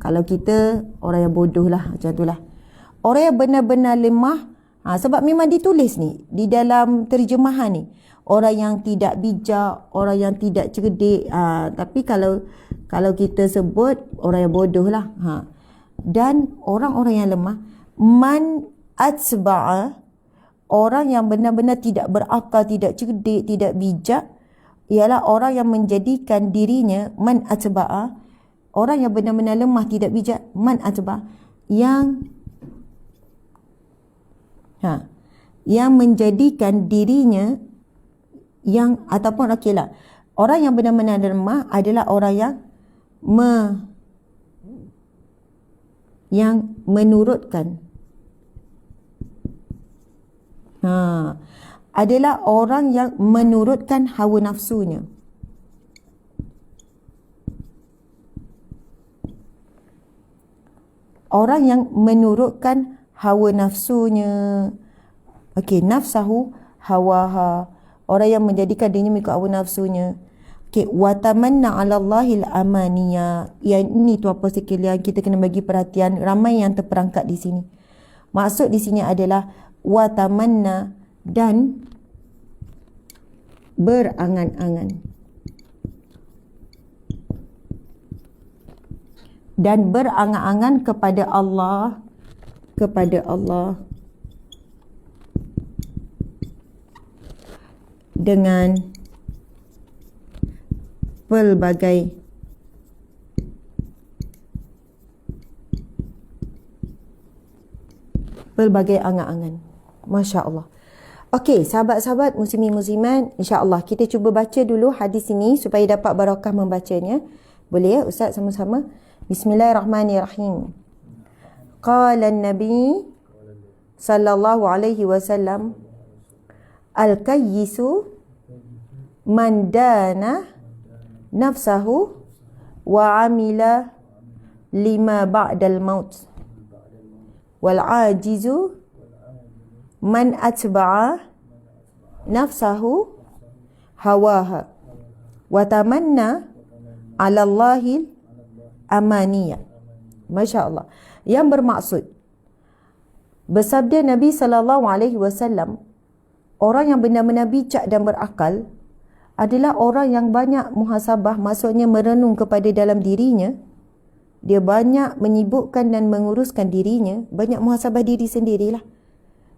Kalau kita orang yang bodoh lah, macam tu lah. Orang yang benar-benar lemah, sebab memang ditulis ni di dalam terjemahan ni, orang yang tidak bijak, orang yang tidak cerdik. Tapi kalau kita sebut orang yang bodoh lah. Dan orang-orang yang lemah, man atsba'a, orang yang benar-benar tidak berakal, tidak cerdik, tidak bijak, ialah orang yang menjadikan dirinya, man atba'a, orang yang benar-benar lemah, tidak bijak, man atba', yang menjadikan dirinya yang, ataupun okeylah, orang yang benar-benar lemah adalah orang yang menurutkan, adalah orang yang menurutkan hawa nafsunya. Orang yang menurutkan hawa nafsunya. Okey, nafsahu hawaha, orang yang menjadikan dirinya mengikut hawa nafsunya. Okey, wa tamanna 'ala Allahil amaniya. Yang ini tuan-puan sekalian, kita kena bagi perhatian, ramai yang terperangkap di sini. Maksud di sini adalah wa tamanna, dan berangan-angan, dan berangan-angan kepada Allah, dengan pelbagai angan-angan. Masya Allah. Okey, sahabat-sahabat muslimin muslimat, insya-Allah kita cuba baca dulu hadis ini supaya dapat barakah membacanya. Boleh ya Ustaz sama-sama? Bismillahirrahmanirrahim. Qala an-nabi sallallahu alaihi wasallam, al-kayyisu man dana nafsahu wa amila lima ba'dal maut, wal ajizu man atba'a nafsahu hawaha wa tamanna 'ala Allahil amaniya. Masya Allah. Yang bermaksud, bersabda Nabi SAW, orang yang benar-benar bijak dan berakal adalah orang yang banyak muhasabah, maksudnya merenung kepada dalam dirinya. Dia banyak menyibukkan dan menguruskan dirinya, banyak muhasabah diri sendirilah.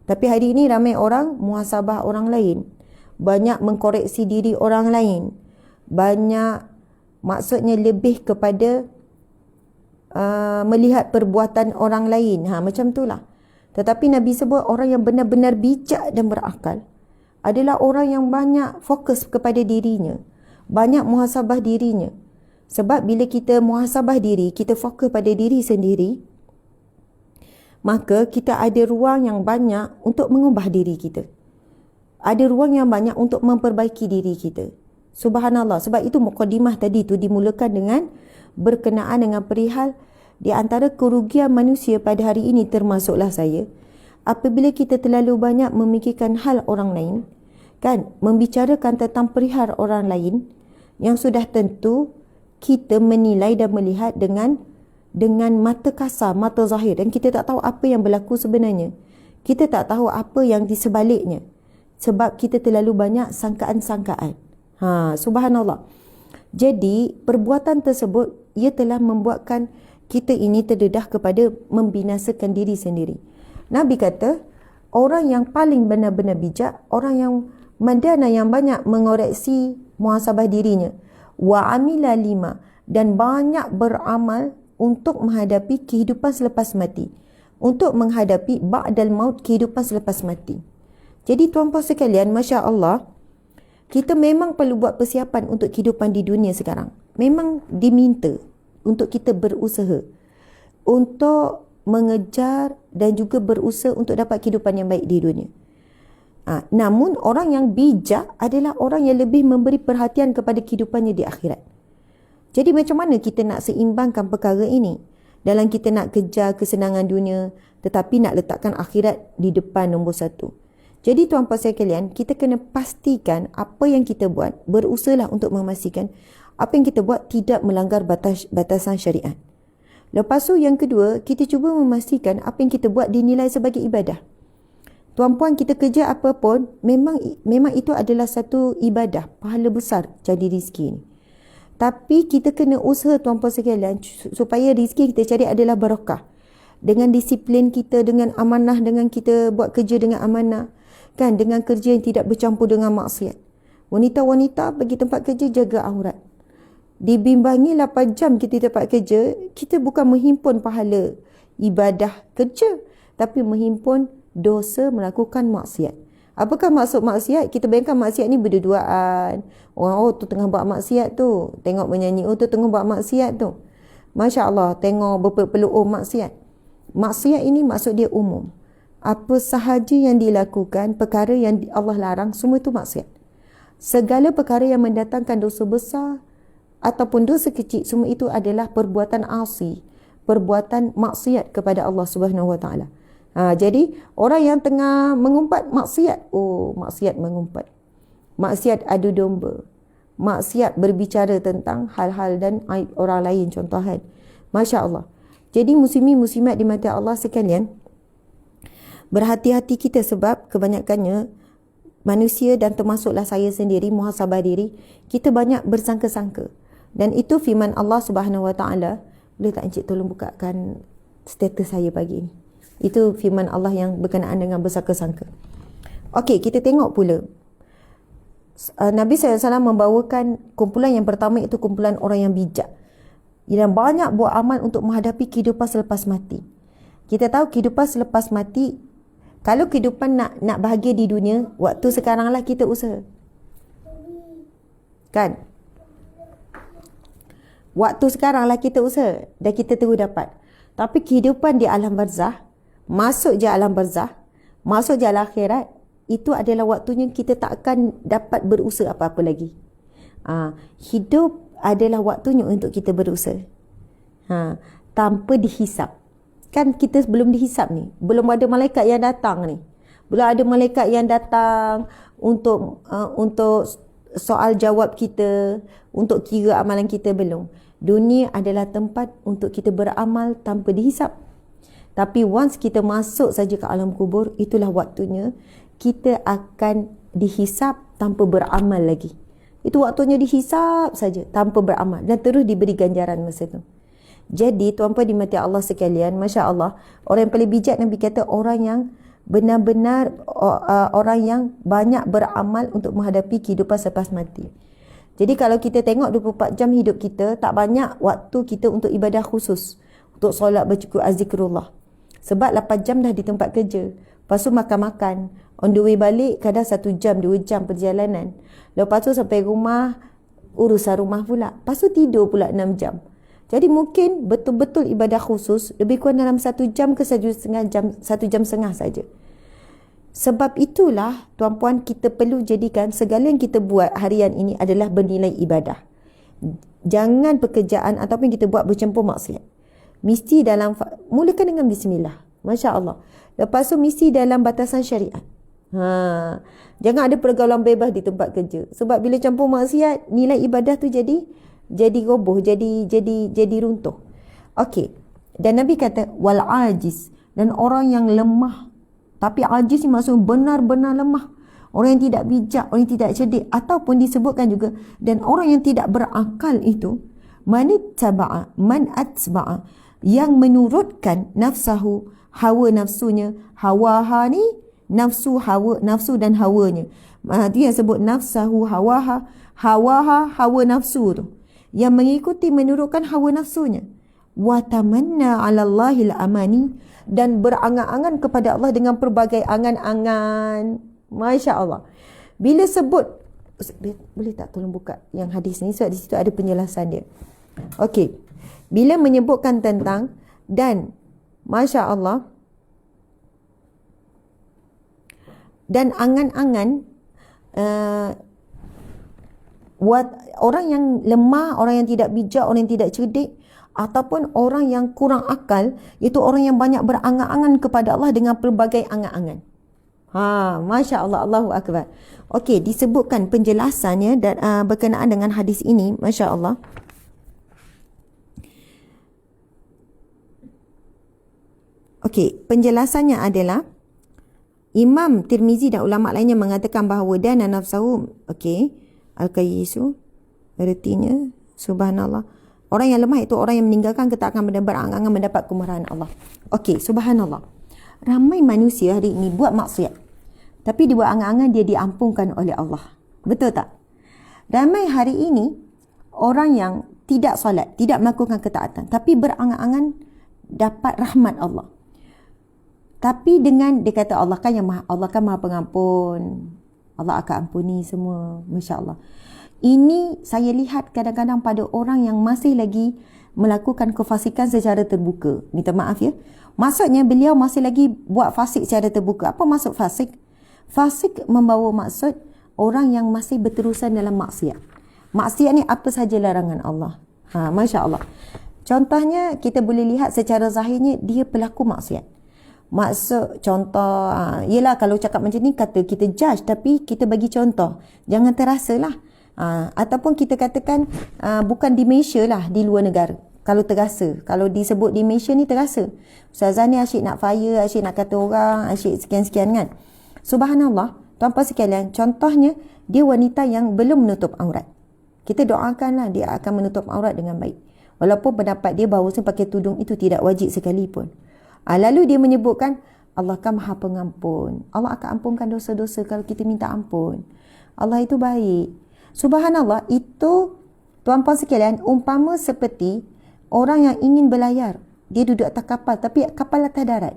Tapi hari ini ramai orang muhasabah orang lain, banyak mengkoreksi diri orang lain, banyak maksudnya lebih kepada melihat perbuatan orang lain. Macam itulah. Tetapi Nabi sebut orang yang benar-benar bijak dan berakal adalah orang yang banyak fokus kepada dirinya, banyak muhasabah dirinya. Sebab bila kita muhasabah diri, kita fokus pada diri sendiri, maka kita ada ruang yang banyak untuk mengubah diri kita. Ada ruang yang banyak untuk memperbaiki diri kita. Subhanallah. Sebab itu mukadimah tadi tu dimulakan dengan berkenaan dengan perihal di antara kerugian manusia pada hari ini, termasuklah saya, apabila kita terlalu banyak memikirkan hal orang lain, kan, membicarakan tentang perihal orang lain yang sudah tentu kita menilai dan melihat dengan mata kasar, mata zahir, dan kita tak tahu apa yang berlaku sebenarnya. Kita tak tahu apa yang di sebaliknya. Sebab kita terlalu banyak sangkaan-sangkaan. Subhanallah. Jadi, perbuatan tersebut, ia telah membuatkan kita ini terdedah kepada membinasakan diri sendiri. Nabi kata, orang yang paling benar-benar bijak, orang yang mandana, yang banyak mengoreksi muhasabah dirinya. Wa amila lima, dan banyak beramal untuk menghadapi kehidupan selepas mati. Untuk menghadapi ba'dal maut, kehidupan selepas mati. Jadi tuan-puan sekalian, Masya Allah, kita memang perlu buat persiapan untuk kehidupan di dunia sekarang. Memang diminta untuk kita berusaha untuk mengejar dan juga berusaha untuk dapat kehidupan yang baik di dunia. Namun orang yang bijak adalah orang yang lebih memberi perhatian kepada kehidupannya di akhirat. Jadi macam mana kita nak seimbangkan perkara ini? Dalam kita nak kejar kesenangan dunia, tetapi nak letakkan akhirat di depan nombor satu. Jadi tuan-puan sekalian, kita kena pastikan apa yang kita buat, berusahalah untuk memastikan apa yang kita buat tidak melanggar batasan syariat. Lepas tu yang kedua, kita cuba memastikan apa yang kita buat dinilai sebagai ibadah. Tuan-puan, kita kerja apa pun, memang itu adalah satu ibadah, pahala besar jadi rezeki ni. Tapi kita kena usaha tuan-puan sekalian supaya rezeki kita cari adalah barakah. Dengan disiplin kita, dengan amanah, dengan kita buat kerja dengan amanah. Kan, dengan kerja yang tidak bercampur dengan maksiat. Wanita-wanita pergi tempat kerja, jaga aurat. Dibimbangi 8 jam kita tempat kerja, kita bukan menghimpun pahala ibadah kerja, tapi menghimpun dosa melakukan maksiat. Apakah maksud maksiat? Kita bayangkan maksiat ni berduaan. Orang, tu tengah buat maksiat tu. Tengok menyanyi, tu tengah buat maksiat tu. Masya Allah, tengok berpeluk maksiat. Maksiat ini maksud dia umum. Apa sahaja yang dilakukan, perkara yang Allah larang, semua itu maksiat. Segala perkara yang mendatangkan dosa besar ataupun dosa kecil, semua itu adalah perbuatan asi, perbuatan maksiat kepada Allah Subhanahu Wa Taala. Jadi orang yang tengah mengumpat maksiat, maksiat mengumpat, maksiat adu domba, maksiat berbicara tentang hal-hal dan aib orang lain, contohan. Masya Allah. Jadi muslimin-muslimat di mata Allah sekalian, berhati-hati kita sebab kebanyakannya manusia dan termasuklah saya sendiri, muhasabah diri, kita banyak bersangka-sangka. Dan itu firman Allah Subhanahu Wa Taala. Boleh tak Encik tolong bukakan status saya pagi ni? Itu firman Allah yang berkenaan dengan bersangka-sangka. Okey, kita tengok pula. Nabi SAW membawakan kumpulan yang pertama, itu kumpulan orang yang bijak. Yang banyak buat amal untuk menghadapi kehidupan selepas mati. Kita tahu kehidupan selepas mati, kalau kehidupan nak bahagia di dunia, waktu sekaranglah kita usaha. Kan? Waktu sekaranglah kita usaha dan kita terus dapat. Tapi kehidupan di alam barzah, masuk je alam barzah, masuk je alam akhirat, itu adalah waktunya kita tak akan dapat berusaha apa-apa lagi. Hidup adalah waktunya untuk kita berusaha. Tanpa dihisap. Kan kita belum dihisap ni. Belum ada malaikat yang datang ni. Belum ada malaikat yang datang untuk soal jawab kita, untuk kira amalan kita, belum. Dunia adalah tempat untuk kita beramal tanpa dihisap. Tapi once kita masuk saja ke alam kubur, itulah waktunya kita akan dihisap tanpa beramal lagi. Itu waktunya dihisap saja tanpa beramal dan terus diberi ganjaran masa itu. Jadi tuan-puan di mati Allah sekalian, Masya Allah, orang yang paling bijak, Nabi kata orang yang benar-benar orang yang banyak beramal untuk menghadapi kehidupan selepas mati. Jadi kalau kita tengok 24 jam hidup kita, tak banyak waktu kita untuk ibadah khusus, untuk solat bercukup zikrullah. Sebab 8 jam dah di tempat kerja. Lepas tu makan-makan. On the way balik kadang 1 jam, 2 jam perjalanan. Lepas tu sampai rumah, urusan rumah pula. Lepas tu tidur pula 6 jam. Jadi mungkin betul-betul ibadah khusus lebih kurang dalam 1 jam ke 1,5 jam, 1 jam setengah saja. Sebab itulah tuan-puan, kita perlu jadikan segala yang kita buat harian ini adalah bernilai ibadah. Jangan pekerjaan ataupun kita buat bercampur maksiat. Mesti dalam, mulakan dengan bismillah. Masya Allah. Lepas tu mesti dalam batasan syariat. Jangan ada pergaulan bebas di tempat kerja. Sebab bila campur maksiat, nilai ibadah tu jadi roboh, jadi runtuh. Okey. Dan Nabi kata wal ajiz, dan orang yang lemah. Tapi ajiz ni maksud benar-benar lemah. Orang yang tidak bijak, orang yang tidak cerdik, ataupun disebutkan juga dan orang yang tidak berakal itu man atba'a, yang menurutkan nafsahu, hawa nafsunya. Hawaha ni nafsu, hawa, nafsu dan hawanya. Dia yang sebut nafsahu, hawaha, hawa nafsu tu, yang mengikuti menurutkan hawa nafsunya. Wa tamanna 'ala Allahil amani, dan berangan-angan kepada Allah dengan pelbagai angan-angan. Masya Allah. Bila sebut, boleh tak tolong buka yang hadis ni, sebab di situ ada penjelasan dia. Okey. Bila menyebutkan tentang dan Masya Allah, dan angan-angan orang yang lemah, orang yang tidak bijak, orang yang tidak cerdik, ataupun orang yang kurang akal, iaitu orang yang banyak berangan-angan kepada Allah dengan pelbagai angan-angan. Masya Allah, Allahu Akbar. Okey, disebutkan penjelasannya dan berkenaan dengan hadis ini. Masya Allah. Okey, penjelasannya adalah Imam Tirmizi dan ulama lainnya mengatakan bahawa dana nafsahu, okey, al-qayyisu, artinya subhanallah, orang yang lemah itu orang yang meninggalkan ketaatan dan berangan-angan mendapat kemurahan Allah. Okey, subhanallah. Ramai manusia hari ini buat maksiat, tapi dia buat angan-angan dia diampunkan oleh Allah. Betul tak? Ramai hari ini orang yang tidak solat, tidak melakukan ketaatan, tapi berangan-angan dapat rahmat Allah. Tapi dengan dia kata Allah kan Maha Pengampun, Allah akan ampuni semua. Masya Allah. Ini saya lihat kadang-kadang pada orang yang masih lagi melakukan kefasikan secara terbuka. Minta maaf ya. Maksudnya beliau masih lagi buat fasik secara terbuka. Apa maksud fasik? Fasik membawa maksud orang yang masih berterusan dalam maksiat. Maksiat ni apa saja larangan Allah. Masya Allah. Contohnya kita boleh lihat secara zahirnya dia pelaku maksiat. Maksud contoh, yelah kalau cakap macam ni kata kita judge, tapi kita bagi contoh. Jangan terasa lah. Ataupun kita katakan bukan di Malaysia lah, di luar negara. Kalau terasa, kalau disebut di Malaysia ni terasa. Ustazah ni asyik nak fire, asyik nak kata orang, asyik sekian-sekian kan. Subhanallah, tuan-puan sekalian, contohnya dia wanita yang belum menutup aurat. Kita doakanlah dia akan menutup aurat dengan baik. Walaupun pendapat dia bahawa pakai tudung itu tidak wajib sekalipun. Lalu dia menyebutkan Allah kan Maha Pengampun. Allah akan ampunkan dosa-dosa kalau kita minta ampun. Allah itu baik. Subhanallah, itu tuan-puan sekalian umpama seperti orang yang ingin berlayar. Dia duduk atas kapal, tapi kapal atas darat.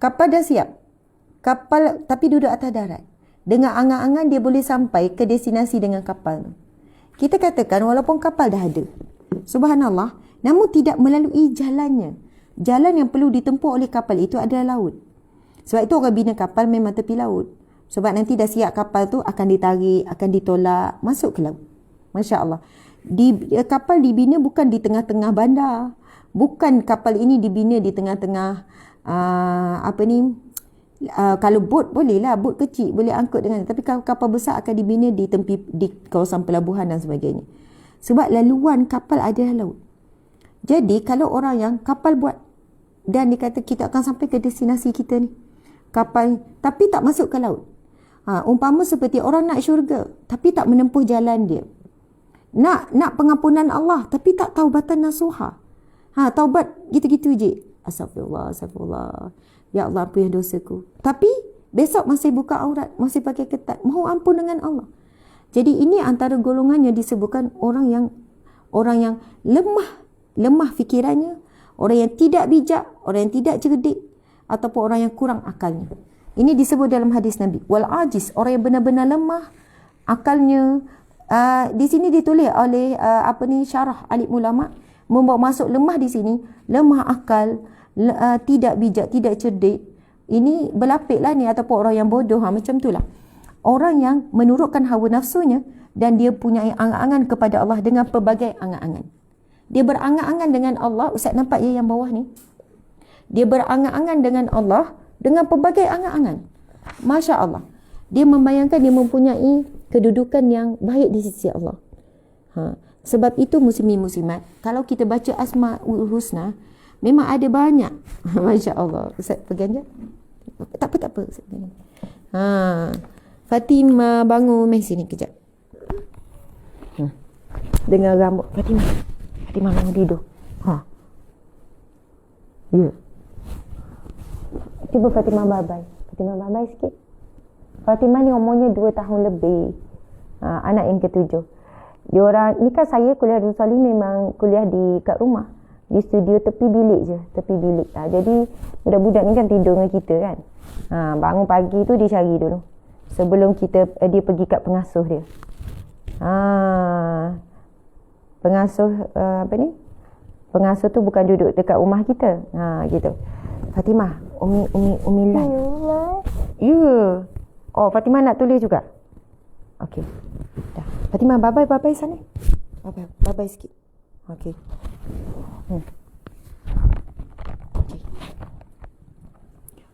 Kapal dah siap. Kapal tapi duduk atas darat. Dengan angan-angan dia boleh sampai ke destinasi dengan kapal tu. Kita katakan walaupun kapal dah ada. Subhanallah, namun tidak melalui jalannya. Jalan yang perlu ditempuh oleh kapal itu adalah laut. Sebab itu orang bina kapal memang tepi laut. Sebab nanti dah siap kapal tu akan ditarik, akan ditolak, masuk ke laut. Masya Allah. Kapal dibina bukan di tengah-tengah bandar. Bukan kapal ini dibina di tengah-tengah kalau bot boleh lah, bot kecil boleh angkut dengan, tapi kapal besar akan dibina di kawasan pelabuhan dan sebagainya. Sebab laluan kapal adalah laut. Jadi kalau orang yang kapal buat dan dia kata kita akan sampai ke destinasi kita ni, kapal tapi tak masuk ke laut. Umpama seperti orang nak syurga tapi tak menempuh jalan dia. Nak pengampunan Allah tapi tak taubatan nasuha. Taubat gitu-gitu je. Astagfirullah. Ya Allah, ampuni dosaku. Tapi besok masih buka aurat, masih pakai ketat, mohon ampun dengan Allah. Jadi ini antara golongan yang disebutkan orang yang lemah lemah fikirannya, orang yang tidak bijak, orang yang tidak cerdik, ataupun orang yang kurang akalnya. Ini disebut dalam hadis Nabi. Wal ajiz, orang yang benar-benar lemah akalnya. Di sini ditulis oleh syarah alim ulama, membawa masuk lemah di sini, lemah akal, tidak bijak, tidak cerdik. Ini berlapiklah ni, ataupun orang yang bodoh, macam itulah. Orang yang menurutkan hawa nafsunya dan dia punya angan-angan kepada Allah dengan pelbagai angan-angan. Dia berangan-angan dengan Allah. Ustaz nampak ya yang bawah ni? Dia berangan-angan dengan Allah dengan pelbagai angan-angan. Masya Allah. Dia membayangkan dia mempunyai kedudukan yang baik di sisi Allah. Sebab itu muslimin muslimat, kalau kita baca Asmaul Husna, memang ada banyak. Masya Allah. Ustaz pegang je. Tak apa. Ustaz pegang. Fatimah bangun, main sini kejap. Dengar rambut Fatimah bangun tidur. Ya. Cuba Fatimah babai sikit. Fatimah ni umurnya 2 tahun lebih. Anak yang ketujuh. Diorang ni kan, saya kuliah di Salim memang kuliah kat rumah. Di studio tepi bilik. Jadi budak-budak ni kan tidur dengan kita kan. Bangun pagi tu dia cari dulu. Sebelum dia pergi kat pengasuh dia. Pengasuh Pengasuh tu bukan duduk dekat rumah kita. Gitu. Fatimah, Umi live. Ya. Oh, Fatimah nak tulis juga. Okey. Dah. Fatimah bye-bye sana. Bye-bye sikit. Okey. Okey.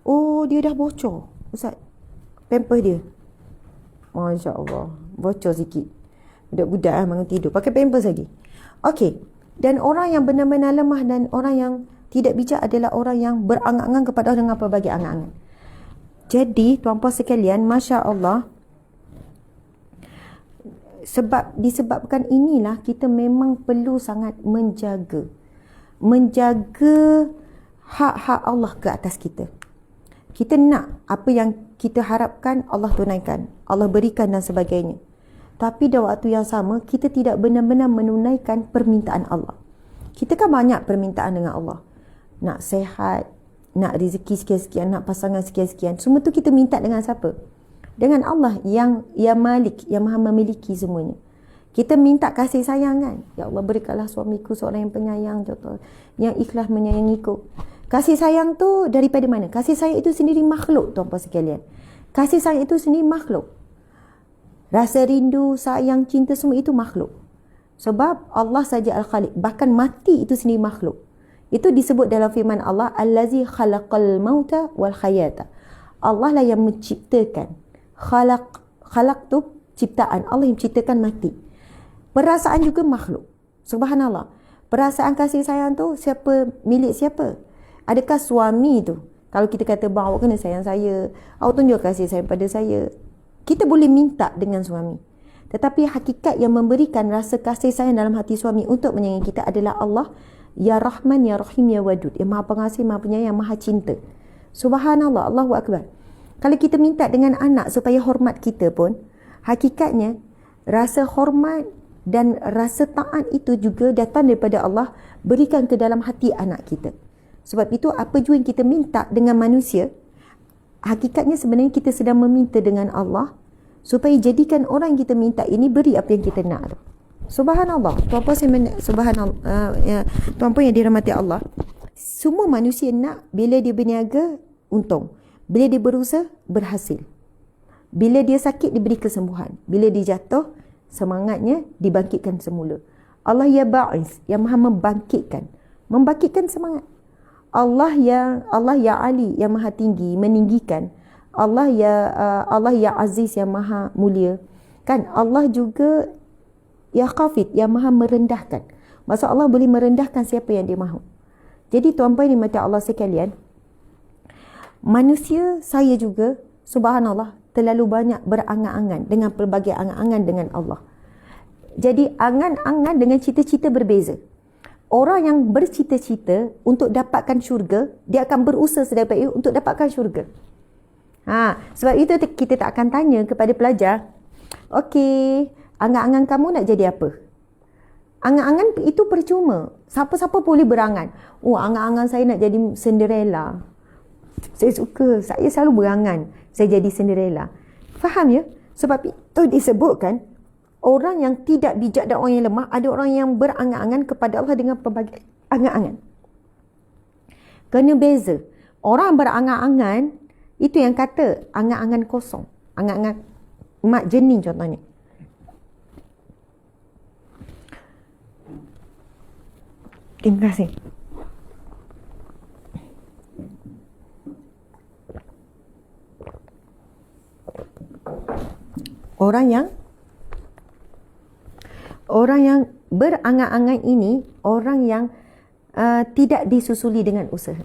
Oh, dia dah bocor. Ustaz. Pampers dia. Masya Allah. Bocor sikit. Budak-budak bangun tidur. Pakai pampers lagi. Okey. Dan orang yang benar-benar lemah dan orang yang tidak bijak adalah orang yang berangan-angan kepada Allah dengan pelbagai angan-angan. Jadi, tuan-puan sekalian, Masya Allah, disebabkan inilah kita memang perlu sangat menjaga hak-hak Allah ke atas kita. Kita nak apa yang kita harapkan Allah tunaikan, Allah berikan dan sebagainya. Tapi dalam waktu yang sama, kita tidak benar-benar menunaikan permintaan Allah. Kita kan banyak permintaan dengan Allah. Nak sehat, nak rezeki sekian-sekian, nak pasangan sekian-sekian. Semua tu kita minta dengan siapa? Dengan Allah yang Malik, yang Maha memiliki semuanya. Kita minta kasih sayang kan? Ya Allah, berikanlah suamiku seorang yang penyayang, yang ikhlas menyayangiku. Kasih sayang tu daripada mana? Kasih sayang itu sendiri makhluk, tuan-puan sekalian. Kasih sayang itu sendiri makhluk. Rasa rindu, sayang, cinta semua itu makhluk. Sebab Allah saja Al-Khaliq. Bahkan mati itu sendiri makhluk. Itu disebut dalam firman Allah, Allazi khalaqal mauta wal hayata. Allah lah yang menciptakan. Khalaq tu ciptaan. Allah yang menciptakan mati. Perasaan juga makhluk. Subhanallah. Perasaan kasih sayang tu milik siapa? Adakah suami tu? Kalau kita kata, bang, awak kena sayang saya. Awak tunjuk kasih sayang pada saya. Kita boleh minta dengan suami. Tetapi hakikat yang memberikan rasa kasih sayang dalam hati suami untuk menyayangi kita adalah Allah. Ya Rahman, Ya Rahim, Ya Wadud. Yang Maha Pengasih, Maha Penyayang, Maha Cinta. Subhanallah, Allahu Akbar. Kalau kita minta dengan anak supaya hormat kita pun, hakikatnya rasa hormat dan rasa taat itu juga datang daripada Allah, berikan ke dalam hati anak kita. Sebab itu apa jua yang kita minta dengan manusia, hakikatnya sebenarnya kita sedang meminta dengan Allah supaya jadikan orang yang kita minta ini beri apa yang kita nak. Subhanallah. Tuan-puan yang dirahmati Allah, semua manusia nak bila dia berniaga untung, bila dia berusaha berhasil, bila dia sakit diberi kesembuhan, bila dia jatuh semangatnya dibangkitkan semula. Allah ya Ba'is, yang Maha membangkitkan semangat. Allah ya Ali, yang Maha tinggi, meninggikan. Allah ya Aziz, yang Maha mulia. Kan Allah juga ya Khafid, yang Maha merendahkan. Maksud Allah boleh merendahkan siapa yang dia mahu. Jadi tuan-puan yang dirahmati Allah sekalian, manusia, saya juga, subhanallah, terlalu banyak berangan-angan dengan pelbagai angan-angan dengan Allah. Jadi angan-angan dengan cita-cita berbeza. Orang yang bercita-cita untuk dapatkan syurga, dia akan berusaha sedapat untuk dapatkan syurga. Sebab itu kita tak akan tanya kepada pelajar, okey, angan-angan kamu nak jadi apa? Angan-angan itu percuma. Siapa-siapa boleh berangan. Oh, angan-angan saya nak jadi Cinderella. Saya suka. Saya selalu berangan saya jadi Cinderella. Faham ya? Sebab itu disebutkan orang yang tidak bijak dan orang yang lemah, ada orang yang berangan-angan kepada Allah dengan pelbagai angan-angan. Kena beza. Orang berangan-angan itu yang kata angan-angan kosong. Angan-angan mak jenin contohnya. Terima kasih. Orang yang berangan-angan ini orang yang tidak disusuli dengan usaha.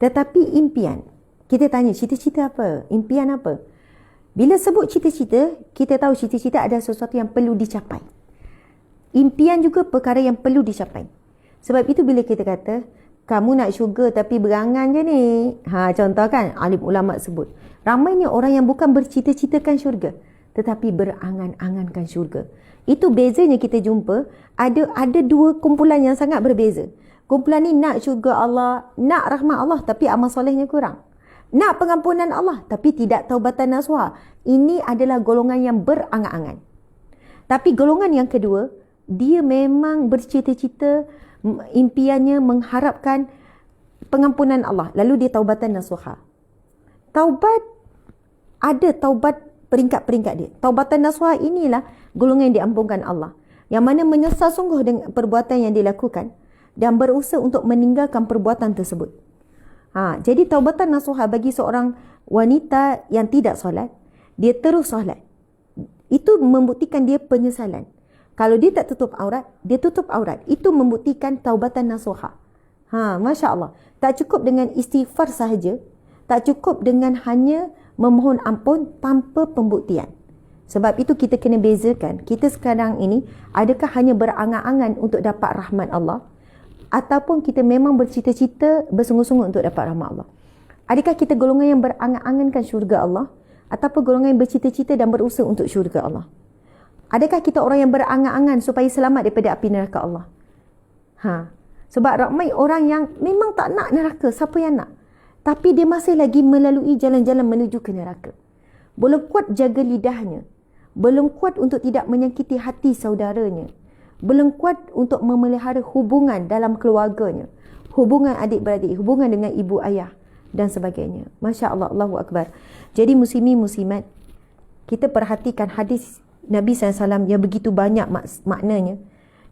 Tetapi impian, kita tanya cita-cita apa? Impian apa? Bila sebut cita-cita, kita tahu cita-cita ada sesuatu yang perlu dicapai. Impian juga perkara yang perlu dicapai. Sebab itu bila kita kata, kamu nak syurga tapi berangan je ni. Contoh kan, alim ulama sebut. Ramainya orang yang bukan bercita-citakan syurga, tetapi berangan-angankan syurga. Itu bezanya kita jumpa, ada dua kumpulan yang sangat berbeza. Kumpulan ni nak syurga Allah, nak rahmat Allah tapi amal solehnya kurang. Nak pengampunan Allah tapi tidak taubatan nasuha. Ini adalah golongan yang berangan-angan. Tapi golongan yang kedua, dia memang bercita-cita, impiannya mengharapkan pengampunan Allah, lalu dia taubatan nasuha. Taubat, ada taubat peringkat-peringkat dia. Taubatan nasuha inilah golongan yang diampunkan Allah, yang mana menyesal sungguh dengan perbuatan yang dilakukan dan berusaha untuk meninggalkan perbuatan tersebut. Jadi taubatan nasuha bagi seorang wanita yang tidak solat, dia terus solat, itu membuktikan dia penyesalan. Kalau dia tak tutup aurat, dia tutup aurat. Itu membuktikan taubatan nasuha. Masya Allah. Tak cukup dengan istighfar sahaja. Tak cukup dengan hanya memohon ampun tanpa pembuktian. Sebab itu kita kena bezakan. Kita sekarang ini, adakah hanya berangan-angan untuk dapat rahmat Allah? Ataupun kita memang bercita-cita bersungguh-sungguh untuk dapat rahmat Allah? Adakah kita golongan yang berangan-angankan syurga Allah? Ataupun golongan yang bercita-cita dan berusaha untuk syurga Allah? Adakah kita orang yang berangan-angan supaya selamat daripada api neraka Allah? Sebab ramai orang yang memang tak nak neraka. Siapa yang nak? Tapi dia masih lagi melalui jalan-jalan menuju ke neraka. Belum kuat jaga lidahnya. Belum kuat untuk tidak menyakiti hati saudaranya. Belum kuat untuk memelihara hubungan dalam keluarganya. Hubungan adik-beradik, hubungan dengan ibu ayah dan sebagainya. Masya Allah, Allahu Akbar. Jadi muslimin muslimat, kita perhatikan hadis Nabi SAW yang begitu banyak maknanya.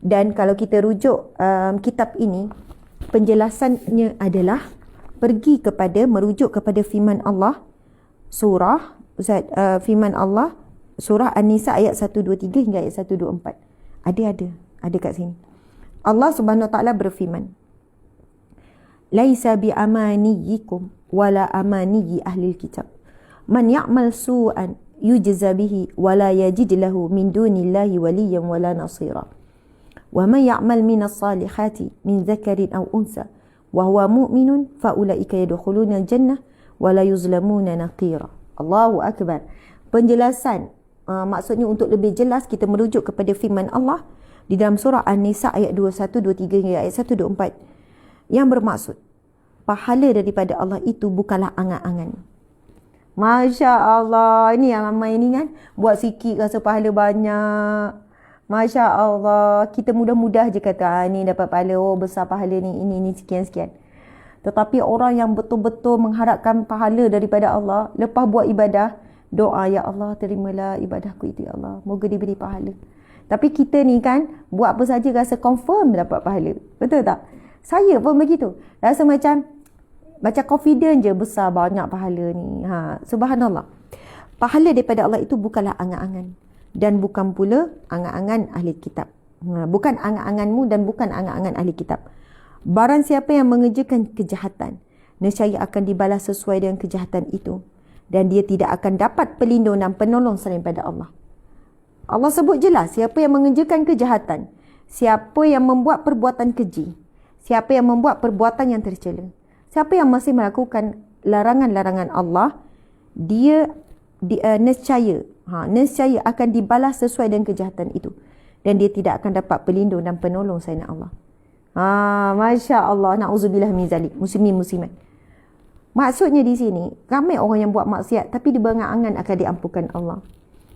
Dan kalau kita rujuk kitab ini, penjelasannya adalah merujuk kepada firman Allah, firman Allah, surah An-Nisa ayat 123 hingga ayat 124. Ada kat sini. Allah Subhanahu Wa Taala berfirman, "Laisa bi amaniyikum wala amaniyi ahlil kitab. Man ya'mal su'an yujza bihi wala yajid lahu min dunillahi waliyyan wala nasira. Wa man ya'mal minas salihati min dzakarin aw unsa wa huwa mu'minun fa ulaika yadkhuluna al-jannah wa la yuzlamuna naqira." Allahu akbar. Penjelasan maksudnya untuk lebih jelas kita merujuk kepada firman Allah di dalam surah An-Nisa ayat 21, 23 hingga ayat 124 yang bermaksud pahala daripada Allah itu bukanlah angan-angan. Masya Allah. Ini yang ramai ni kan, buat sikit rasa pahala banyak. Masya Allah. Kita mudah-mudah je kata, ni dapat pahala, besar pahala ni, ini sekian-sekian. Tetapi orang yang betul-betul mengharapkan pahala daripada Allah, lepas buat ibadah, doa, ya Allah terimalah ibadahku itu ya Allah, moga diberi pahala. Tapi kita ni kan, buat apa saja rasa confirm dapat pahala. Betul tak? Saya pun begitu. Rasa macam confident je, besar banyak pahala ni. Subhanallah. Pahala daripada Allah itu bukanlah angan-angan. Dan bukan pula angan-angan ahli kitab. Bukan angan-anganmu dan bukan angan-angan ahli kitab. Barang siapa yang mengerjakan kejahatan, nescaya akan dibalas sesuai dengan kejahatan itu. Dan dia tidak akan dapat pelindung dan penolong selain pada Allah. Allah sebut jelas, siapa yang mengerjakan kejahatan, siapa yang membuat perbuatan keji, siapa yang membuat perbuatan yang tercela, siapa yang masih melakukan larangan-larangan Allah, dia nescaya akan dibalas sesuai dengan kejahatan itu. dan dia tidak akan dapat pelindung dan penolong selain Allah. Masya Allah, na'udzubillah min zalik, muslimin muslimat. Maksudnya di sini, ramai orang yang buat maksiat tapi dia berangan-angan akan diampunkan Allah.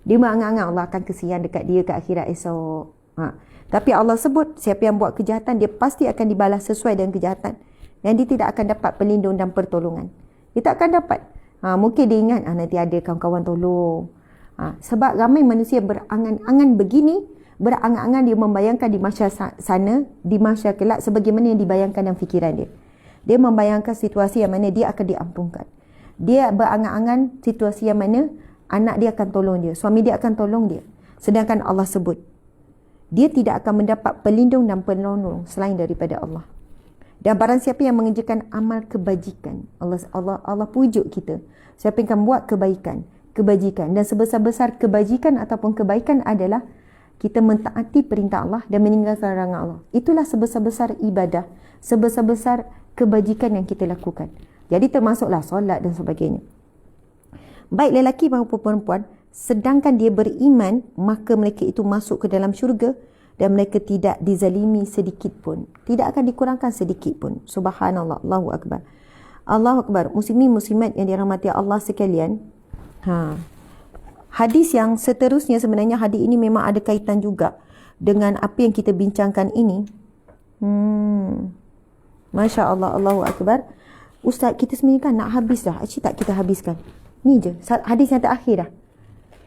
Dia berangan-angan Allah akan kesian dekat dia ke akhirat esok. Tapi Allah sebut siapa yang buat kejahatan, dia pasti akan dibalas sesuai dengan kejahatan. Dan dia tidak akan dapat pelindung dan pertolongan. Dia tak akan dapat. Mungkin dia ingat nanti ada kawan-kawan tolong. Sebab ramai manusia berangan-angan begini, berangan-angan dia membayangkan di mahsyar sana, di mahsyar kelak sebagaimana yang dibayangkan dalam fikiran dia. Dia membayangkan situasi yang mana dia akan diampunkan. Dia berangan-angan situasi yang mana anak dia akan tolong dia, suami dia akan tolong dia. Sedangkan Allah sebut, dia tidak akan mendapat pelindung dan penolong selain daripada Allah. Dan barang siapa yang mengerjakan amal kebajikan, Allah pujuk kita. Siapa yang akan buat kebajikan. Dan sebesar-besar kebajikan ataupun kebaikan adalah kita mentaati perintah Allah dan meninggalkan larangan Allah. Itulah sebesar-besar ibadah, sebesar-besar kebajikan yang kita lakukan. Jadi termasuklah solat dan sebagainya. Baik lelaki maupun perempuan, sedangkan dia beriman, maka mereka itu masuk ke dalam syurga dan mereka tidak dizalimi sedikit pun. Tidak akan dikurangkan sedikit pun. Subhanallah, Allahu Akbar. Allahu Akbar. Muslimin muslimat yang dirahmati Allah sekalian. Hadis yang seterusnya, sebenarnya hadis ini memang ada kaitan juga dengan apa yang kita bincangkan ini. Masya Allah, Allahu Akbar. Ustaz, kita sebenarnya kan nak habis dah. Actually tak kita habiskan. Ni je, hadis yang terakhir dah.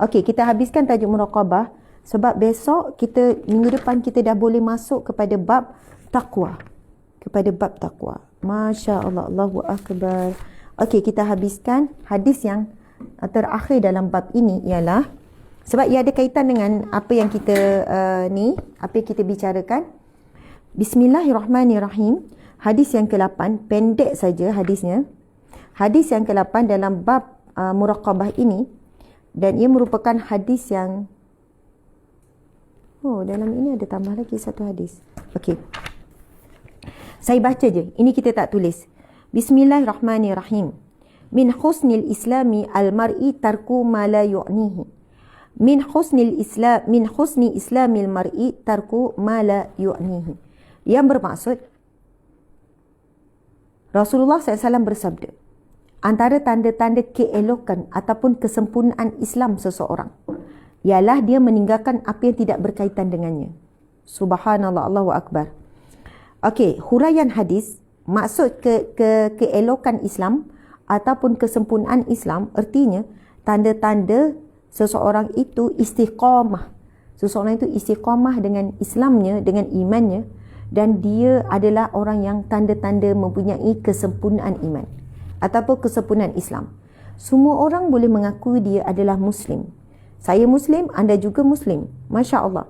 Okey, kita habiskan tajuk muraqabah. Sebab besok minggu depan kita dah boleh masuk kepada bab taqwa. Masya Allah, Allahu Akbar. Okey, kita habiskan hadis yang terakhir dalam bab ini ialah, sebab ia ada kaitan dengan apa yang kita apa yang kita bicarakan. Bismillahirrahmanirrahim. Hadis yang ke-8, pendek saja hadisnya. Hadis yang ke-8 dalam bab muraqabah ini, dan ia merupakan hadis yang dalam ini ada tambah lagi satu hadis. Okey. Saya baca je. Ini kita tak tulis. Bismillahirrahmanirrahim. Min husnil islami al-mar'i tarku ma la yu'nihi. Min husni islamil mar'i tarku ma la yu'nihi. Yang bermaksud, Rasulullah SAW bersabda, antara tanda-tanda keelokan ataupun kesempurnaan Islam seseorang ialah dia meninggalkan apa yang tidak berkaitan dengannya. Subhanallah, Allahu Akbar. Okey, huraian hadis, maksud keelokan Islam ataupun kesempurnaan Islam, artinya tanda-tanda seseorang itu istiqamah. Seseorang itu istiqamah dengan Islamnya, dengan imannya, dan dia adalah orang yang tanda-tanda mempunyai kesempurnaan iman ataupun kesempurnaan Islam. Semua orang boleh mengaku dia adalah Muslim. Saya Muslim, anda juga Muslim. Masya Allah.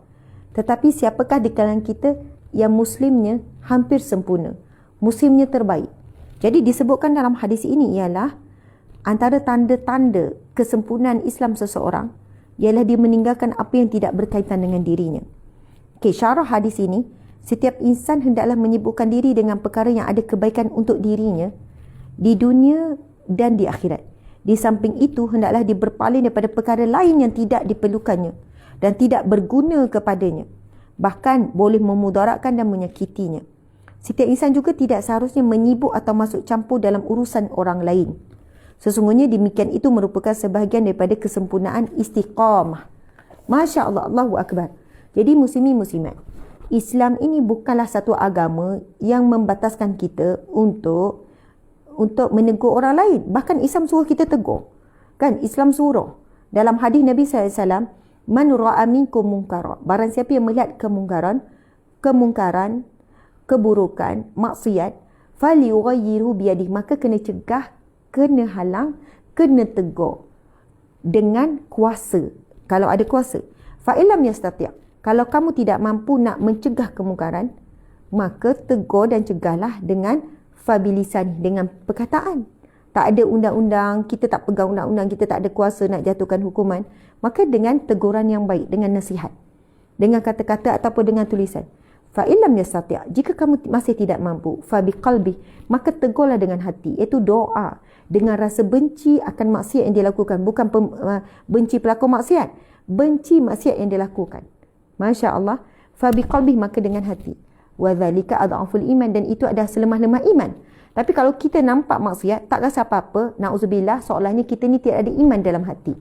Tetapi siapakah di kalangan kita yang Muslimnya hampir sempurna? Muslimnya terbaik. Jadi disebutkan dalam hadis ini ialah antara tanda-tanda kesempurnaan Islam seseorang ialah dia meninggalkan apa yang tidak berkaitan dengan dirinya. Okey, syarah hadis ini, setiap insan hendaklah menyibukkan diri dengan perkara yang ada kebaikan untuk dirinya di dunia dan di akhirat. Di samping itu, hendaklah dia berpaling daripada perkara lain yang tidak diperlukannya dan tidak berguna kepadanya. Bahkan boleh memudaratkan dan menyakitinya. Setiap insan juga tidak seharusnya menyibuk atau masuk campur dalam urusan orang lain. Sesungguhnya demikian itu merupakan sebahagian daripada kesempurnaan istiqamah. Masya Allah, Allahu Akbar. Jadi muslimin muslimat, Islam ini bukanlah satu agama yang membataskan kita untuk menegur orang lain. Bahkan Islam suruh kita tegur. Kan Islam suruh. Dalam hadis Nabi SAW, man ra'a minkum munkara. Barang siapa yang melihat kemungkaran, keburukan, maksiat, falyughayyirhu biyadihi, maka kena cegah, kena halang, kena tegur dengan kuasa. Kalau ada kuasa. Fa illam yastati'. Kalau kamu tidak mampu nak mencegah kemungkaran, maka tegur dan cegahlah dengan fabilisan, dengan perkataan. Tak ada undang-undang, kita tak pegang undang-undang, kita tak ada kuasa nak jatuhkan hukuman, maka dengan teguran yang baik, dengan nasihat, dengan kata-kata ataupun dengan tulisan. Fa illam yastati', jika kamu masih tidak mampu, fa biqalbi, maka tegurlah dengan hati, iaitu doa, dengan rasa benci akan maksiat yang dia lakukan, bukan benci pelaku maksiat, benci maksiat yang dia lakukan. Masya Allah. Fa biqalbih, maka dengan hati. Wa dzalika adhaful iman, dan itu adalah selemah-lemah iman. Tapi kalau kita nampak maksiat, tak rasa apa-apa, na'udzubillah, seolahnya kita ni tidak ada iman dalam hati.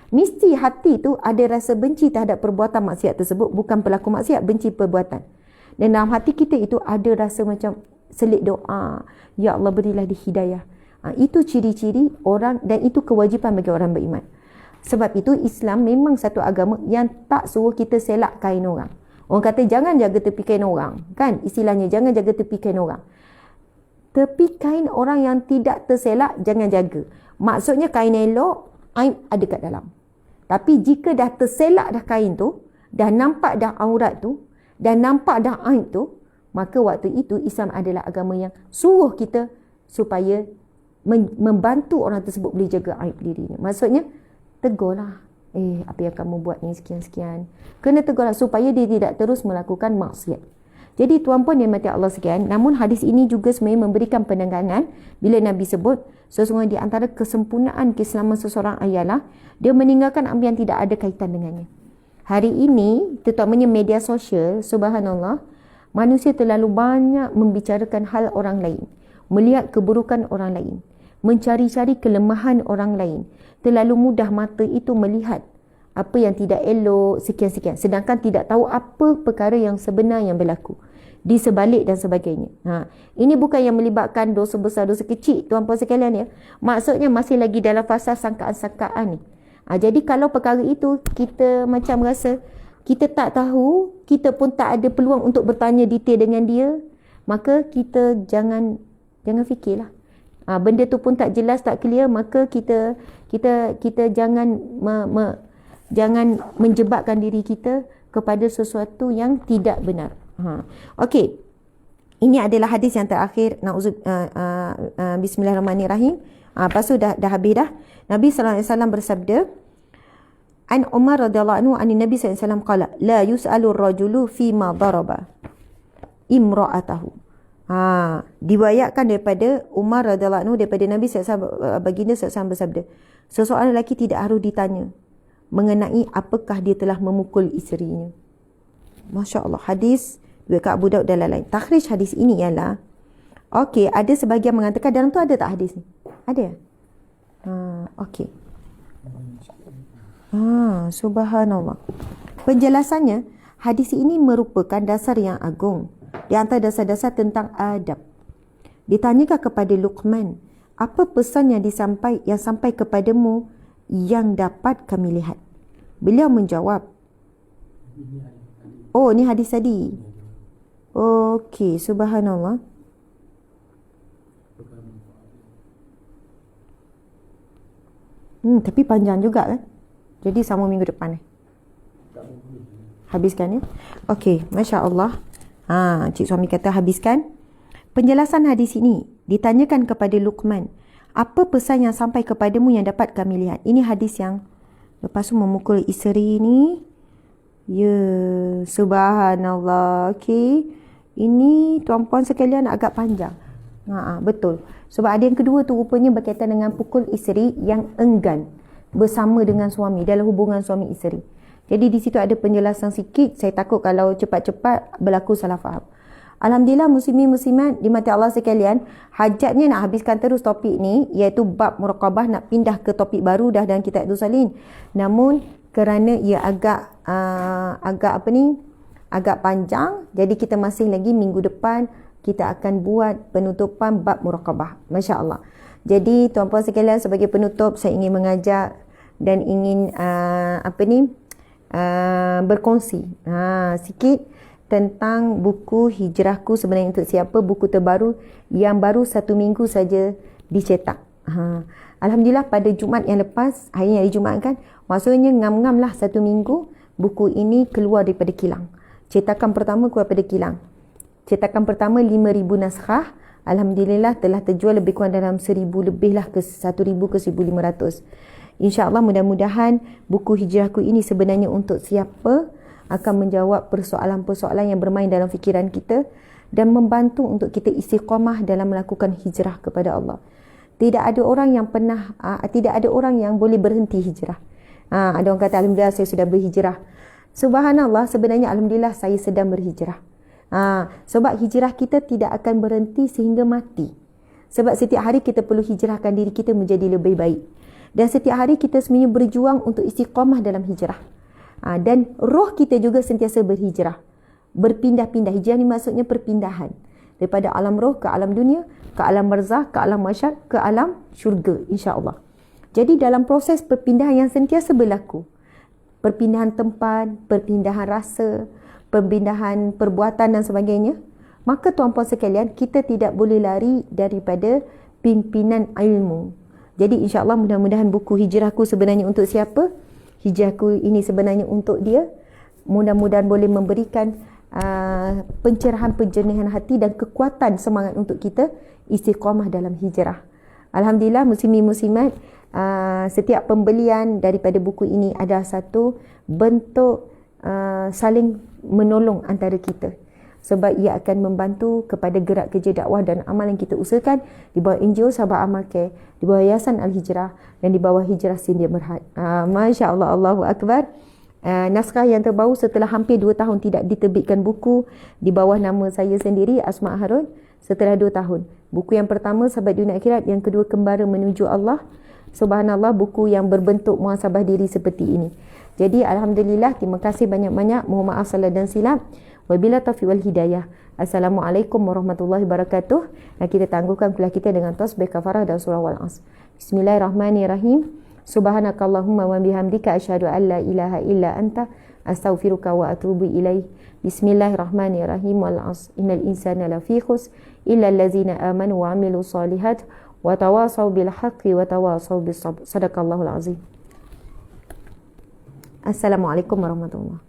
Mesti hati tu ada rasa benci terhadap perbuatan maksiat tersebut, bukan pelaku maksiat, benci perbuatan. Dan dalam hati kita itu ada rasa macam selit doa, ya Allah berilah dia hidayah. Itu ciri-ciri orang, dan itu kewajipan bagi orang beriman. Sebab itu Islam memang satu agama yang tak suruh kita selak kain orang. Orang kata jangan jaga tepi kain orang, kan? Istilahnya jangan jaga tepi kain orang. Tepi kain orang yang tidak terselak jangan jaga. Maksudnya kain elok, aib ada kat dalam. Tapi jika dah terselak dah kain tu, dah nampak dah aurat tu, dah nampak dah aib tu, maka waktu itu Islam adalah agama yang suruh kita supaya membantu orang tersebut boleh jaga aib dirinya. Maksudnya tegurlah, apa yang kamu buat ni sekian-sekian. Kena tegurlah supaya dia tidak terus melakukan maksiat. Jadi tuan-puan yang mati Allah sekian, namun hadis ini juga sebenarnya memberikan peneganan bila Nabi sebut sesungguhnya di antara kesempurnaan keislaman seseorang ialah dia meninggalkan apa yang tidak ada kaitan dengannya. Hari ini, terutamanya media sosial, subhanallah, manusia terlalu banyak membicarakan hal orang lain, melihat keburukan orang lain, mencari-cari kelemahan orang lain. Terlalu mudah mata itu melihat apa yang tidak elok, sekian-sekian. Sedangkan tidak tahu apa perkara yang sebenar yang berlaku di sebalik dan sebagainya. Ini bukan yang melibatkan dosa besar, dosa kecil, tuan-puan sekalian ya. Maksudnya masih lagi dalam fasa sangkaan-sangkaan ni. Jadi kalau perkara itu kita macam rasa kita tak tahu, kita pun tak ada peluang untuk bertanya detail dengan dia, maka kita jangan fikirlah. Benda tu pun tak jelas, tak clear, maka kita jangan jangan menjebakkan diri kita kepada sesuatu yang tidak benar. Okey. Ini adalah hadis yang terakhir. Bismillahirrahmanirrahim. Lepas tu dah habis dah. Nabi sallallahu alaihi wasallam bersabda, An Umar radhiyallahu anhu an Nabi sallallahu alaihi wasallam qala, la yus'alu ar-rajulu fi ma daraba imra'atahu. Diwayatkan daripada Umar radhiyallahu anhu daripada Nabi sallallahu alaihi wasallam, baginda sallallahu alaihi wasallam bersabda, seseorang lelaki tidak harus ditanya mengenai apakah dia telah memukul isterinya. Masya Allah. Hadis riwayat Abu Daud dan lain-lain. Takhrij hadis ini ialah, okey, ada sebahagian mengatakan dalam tu ada tak hadis ni? Ada? Okey. Subhanallah. Penjelasannya, hadis ini merupakan dasar yang agung di antara dasar-dasar tentang adab. Ditanyakan kepada Luqman, apa pesan yang sampai kepadamu yang dapat kami lihat? Beliau menjawab, oh, ni hadis tadi. Okey, subhanallah. Tapi panjang juga kan? Jadi sama minggu depan habiskan ya. Okey, Masya Allah. Cik suami kata habiskan. Penjelasan hadis ini, ditanyakan kepada Luqman, apa pesan yang sampai kepadamu yang dapat kami lihat? Ini hadis yang lepas tu memukul isteri ni. Ya, subhanallah. Okey. Ini tuan-puan sekalian agak panjang. Betul. Sebab ada yang kedua tu rupanya berkaitan dengan pukul isteri yang enggan bersama dengan suami dalam hubungan suami isteri. Jadi di situ ada penjelasan sikit. Saya takut kalau cepat-cepat berlaku salah faham. Alhamdulillah muslimin muslimat di mati Allah sekalian, hajatnya nak habiskan terus topik ni, iaitu bab muraqabah, nak pindah ke topik baru dah dalam kitab Dusalin. Namun kerana ia agak agak panjang, jadi kita masih lagi minggu depan kita akan buat penutupan bab muraqabah. Masya Allah. Jadi tuan-puan sekalian, sebagai penutup saya ingin mengajak dan ingin berkongsi sikit tentang buku Hijrahku Sebenarnya Untuk Siapa, buku terbaru yang baru 1 minggu saja dicetak. Alhamdulillah pada Jumaat yang lepas, hari Jumaat kan, maksudnya ngam-ngam lah 1 minggu, buku ini keluar daripada kilang. Cetakan pertama keluar daripada kilang. Cetakan pertama 5,000 naskah. Alhamdulillah telah terjual lebih kurang dalam 1,000 lebih lah, ke 1,000 ke 1,500. InsyaAllah mudah-mudahan buku Hijrahku ini sebenarnya untuk siapa akan menjawab persoalan-persoalan yang bermain dalam fikiran kita dan membantu untuk kita istiqamah dalam melakukan hijrah kepada Allah. Tidak ada orang yang tidak ada orang yang boleh berhenti hijrah. Ada orang kata, alhamdulillah saya sudah berhijrah. Subhanallah, sebenarnya alhamdulillah saya sedang berhijrah. Sebab hijrah kita tidak akan berhenti sehingga mati. Sebab setiap hari kita perlu hijrahkan diri kita menjadi lebih baik. Dan setiap hari kita sebenarnya berjuang untuk istiqamah dalam hijrah. Dan roh kita juga sentiasa berhijrah. Berpindah-pindah. Hijrah ni maksudnya perpindahan. Daripada alam roh ke alam dunia, ke alam barzah, ke alam mahsyar, ke alam syurga, insya-Allah. Jadi dalam proses perpindahan yang sentiasa berlaku, perpindahan tempat, perpindahan rasa, perpindahan perbuatan dan sebagainya, maka tuan-puan sekalian, kita tidak boleh lari daripada pimpinan ilmu. Jadi insya-Allah mudah-mudahan buku hijrahku sebenarnya untuk siapa? Hijrahku ini sebenarnya untuk dia. Mudah-mudahan boleh memberikan pencerahan, penjernihan hati dan kekuatan semangat untuk kita istiqamah dalam hijrah. Alhamdulillah, muslimin-muslimat, setiap pembelian daripada buku ini ada satu bentuk saling menolong antara kita. Sebab ia akan membantu kepada gerak kerja dakwah dan amal yang kita usahakan di bawah NGO Sahabat Amal Care, di bawah Yayasan Al-Hijrah dan di bawah Hijrah Sindia Berhad. Masya Allah, Allahu Akbar. Naskah yang terbaru setelah hampir 2 tahun tidak diterbitkan buku di bawah nama saya sendiri, Asma Harun, setelah 2 tahun. Buku yang pertama, Sahabat Dunia Akhirat, yang kedua, Kembara Menuju Allah. Subhanallah, buku yang berbentuk muhasabah diri seperti ini. Jadi alhamdulillah, terima kasih banyak-banyak. Mohon maaf salah dan silap. Wabila taufiq wal hidayah. Assalamualaikum warahmatullahi wabarakatuh. Dan kita tangguhkan kuliah kita dengan tasbih kafarah dan surah Wal-Asr. Bismillahirrahmanirrahim. Subhanakallahumma wa bihamdika asyhadu an la ilaha illa anta astaghfiruka wa atubu ilaih. Bismillahirrahmanirrahim. Wal-Asr. Innal insana lafi khusr illa allazina amanu wa amilu salihat wa tawasaw bil haqqi wa tawasaw bis sabr. Sadaqallahul azim. Assalamualaikum warahmatullahi wabarakatuh.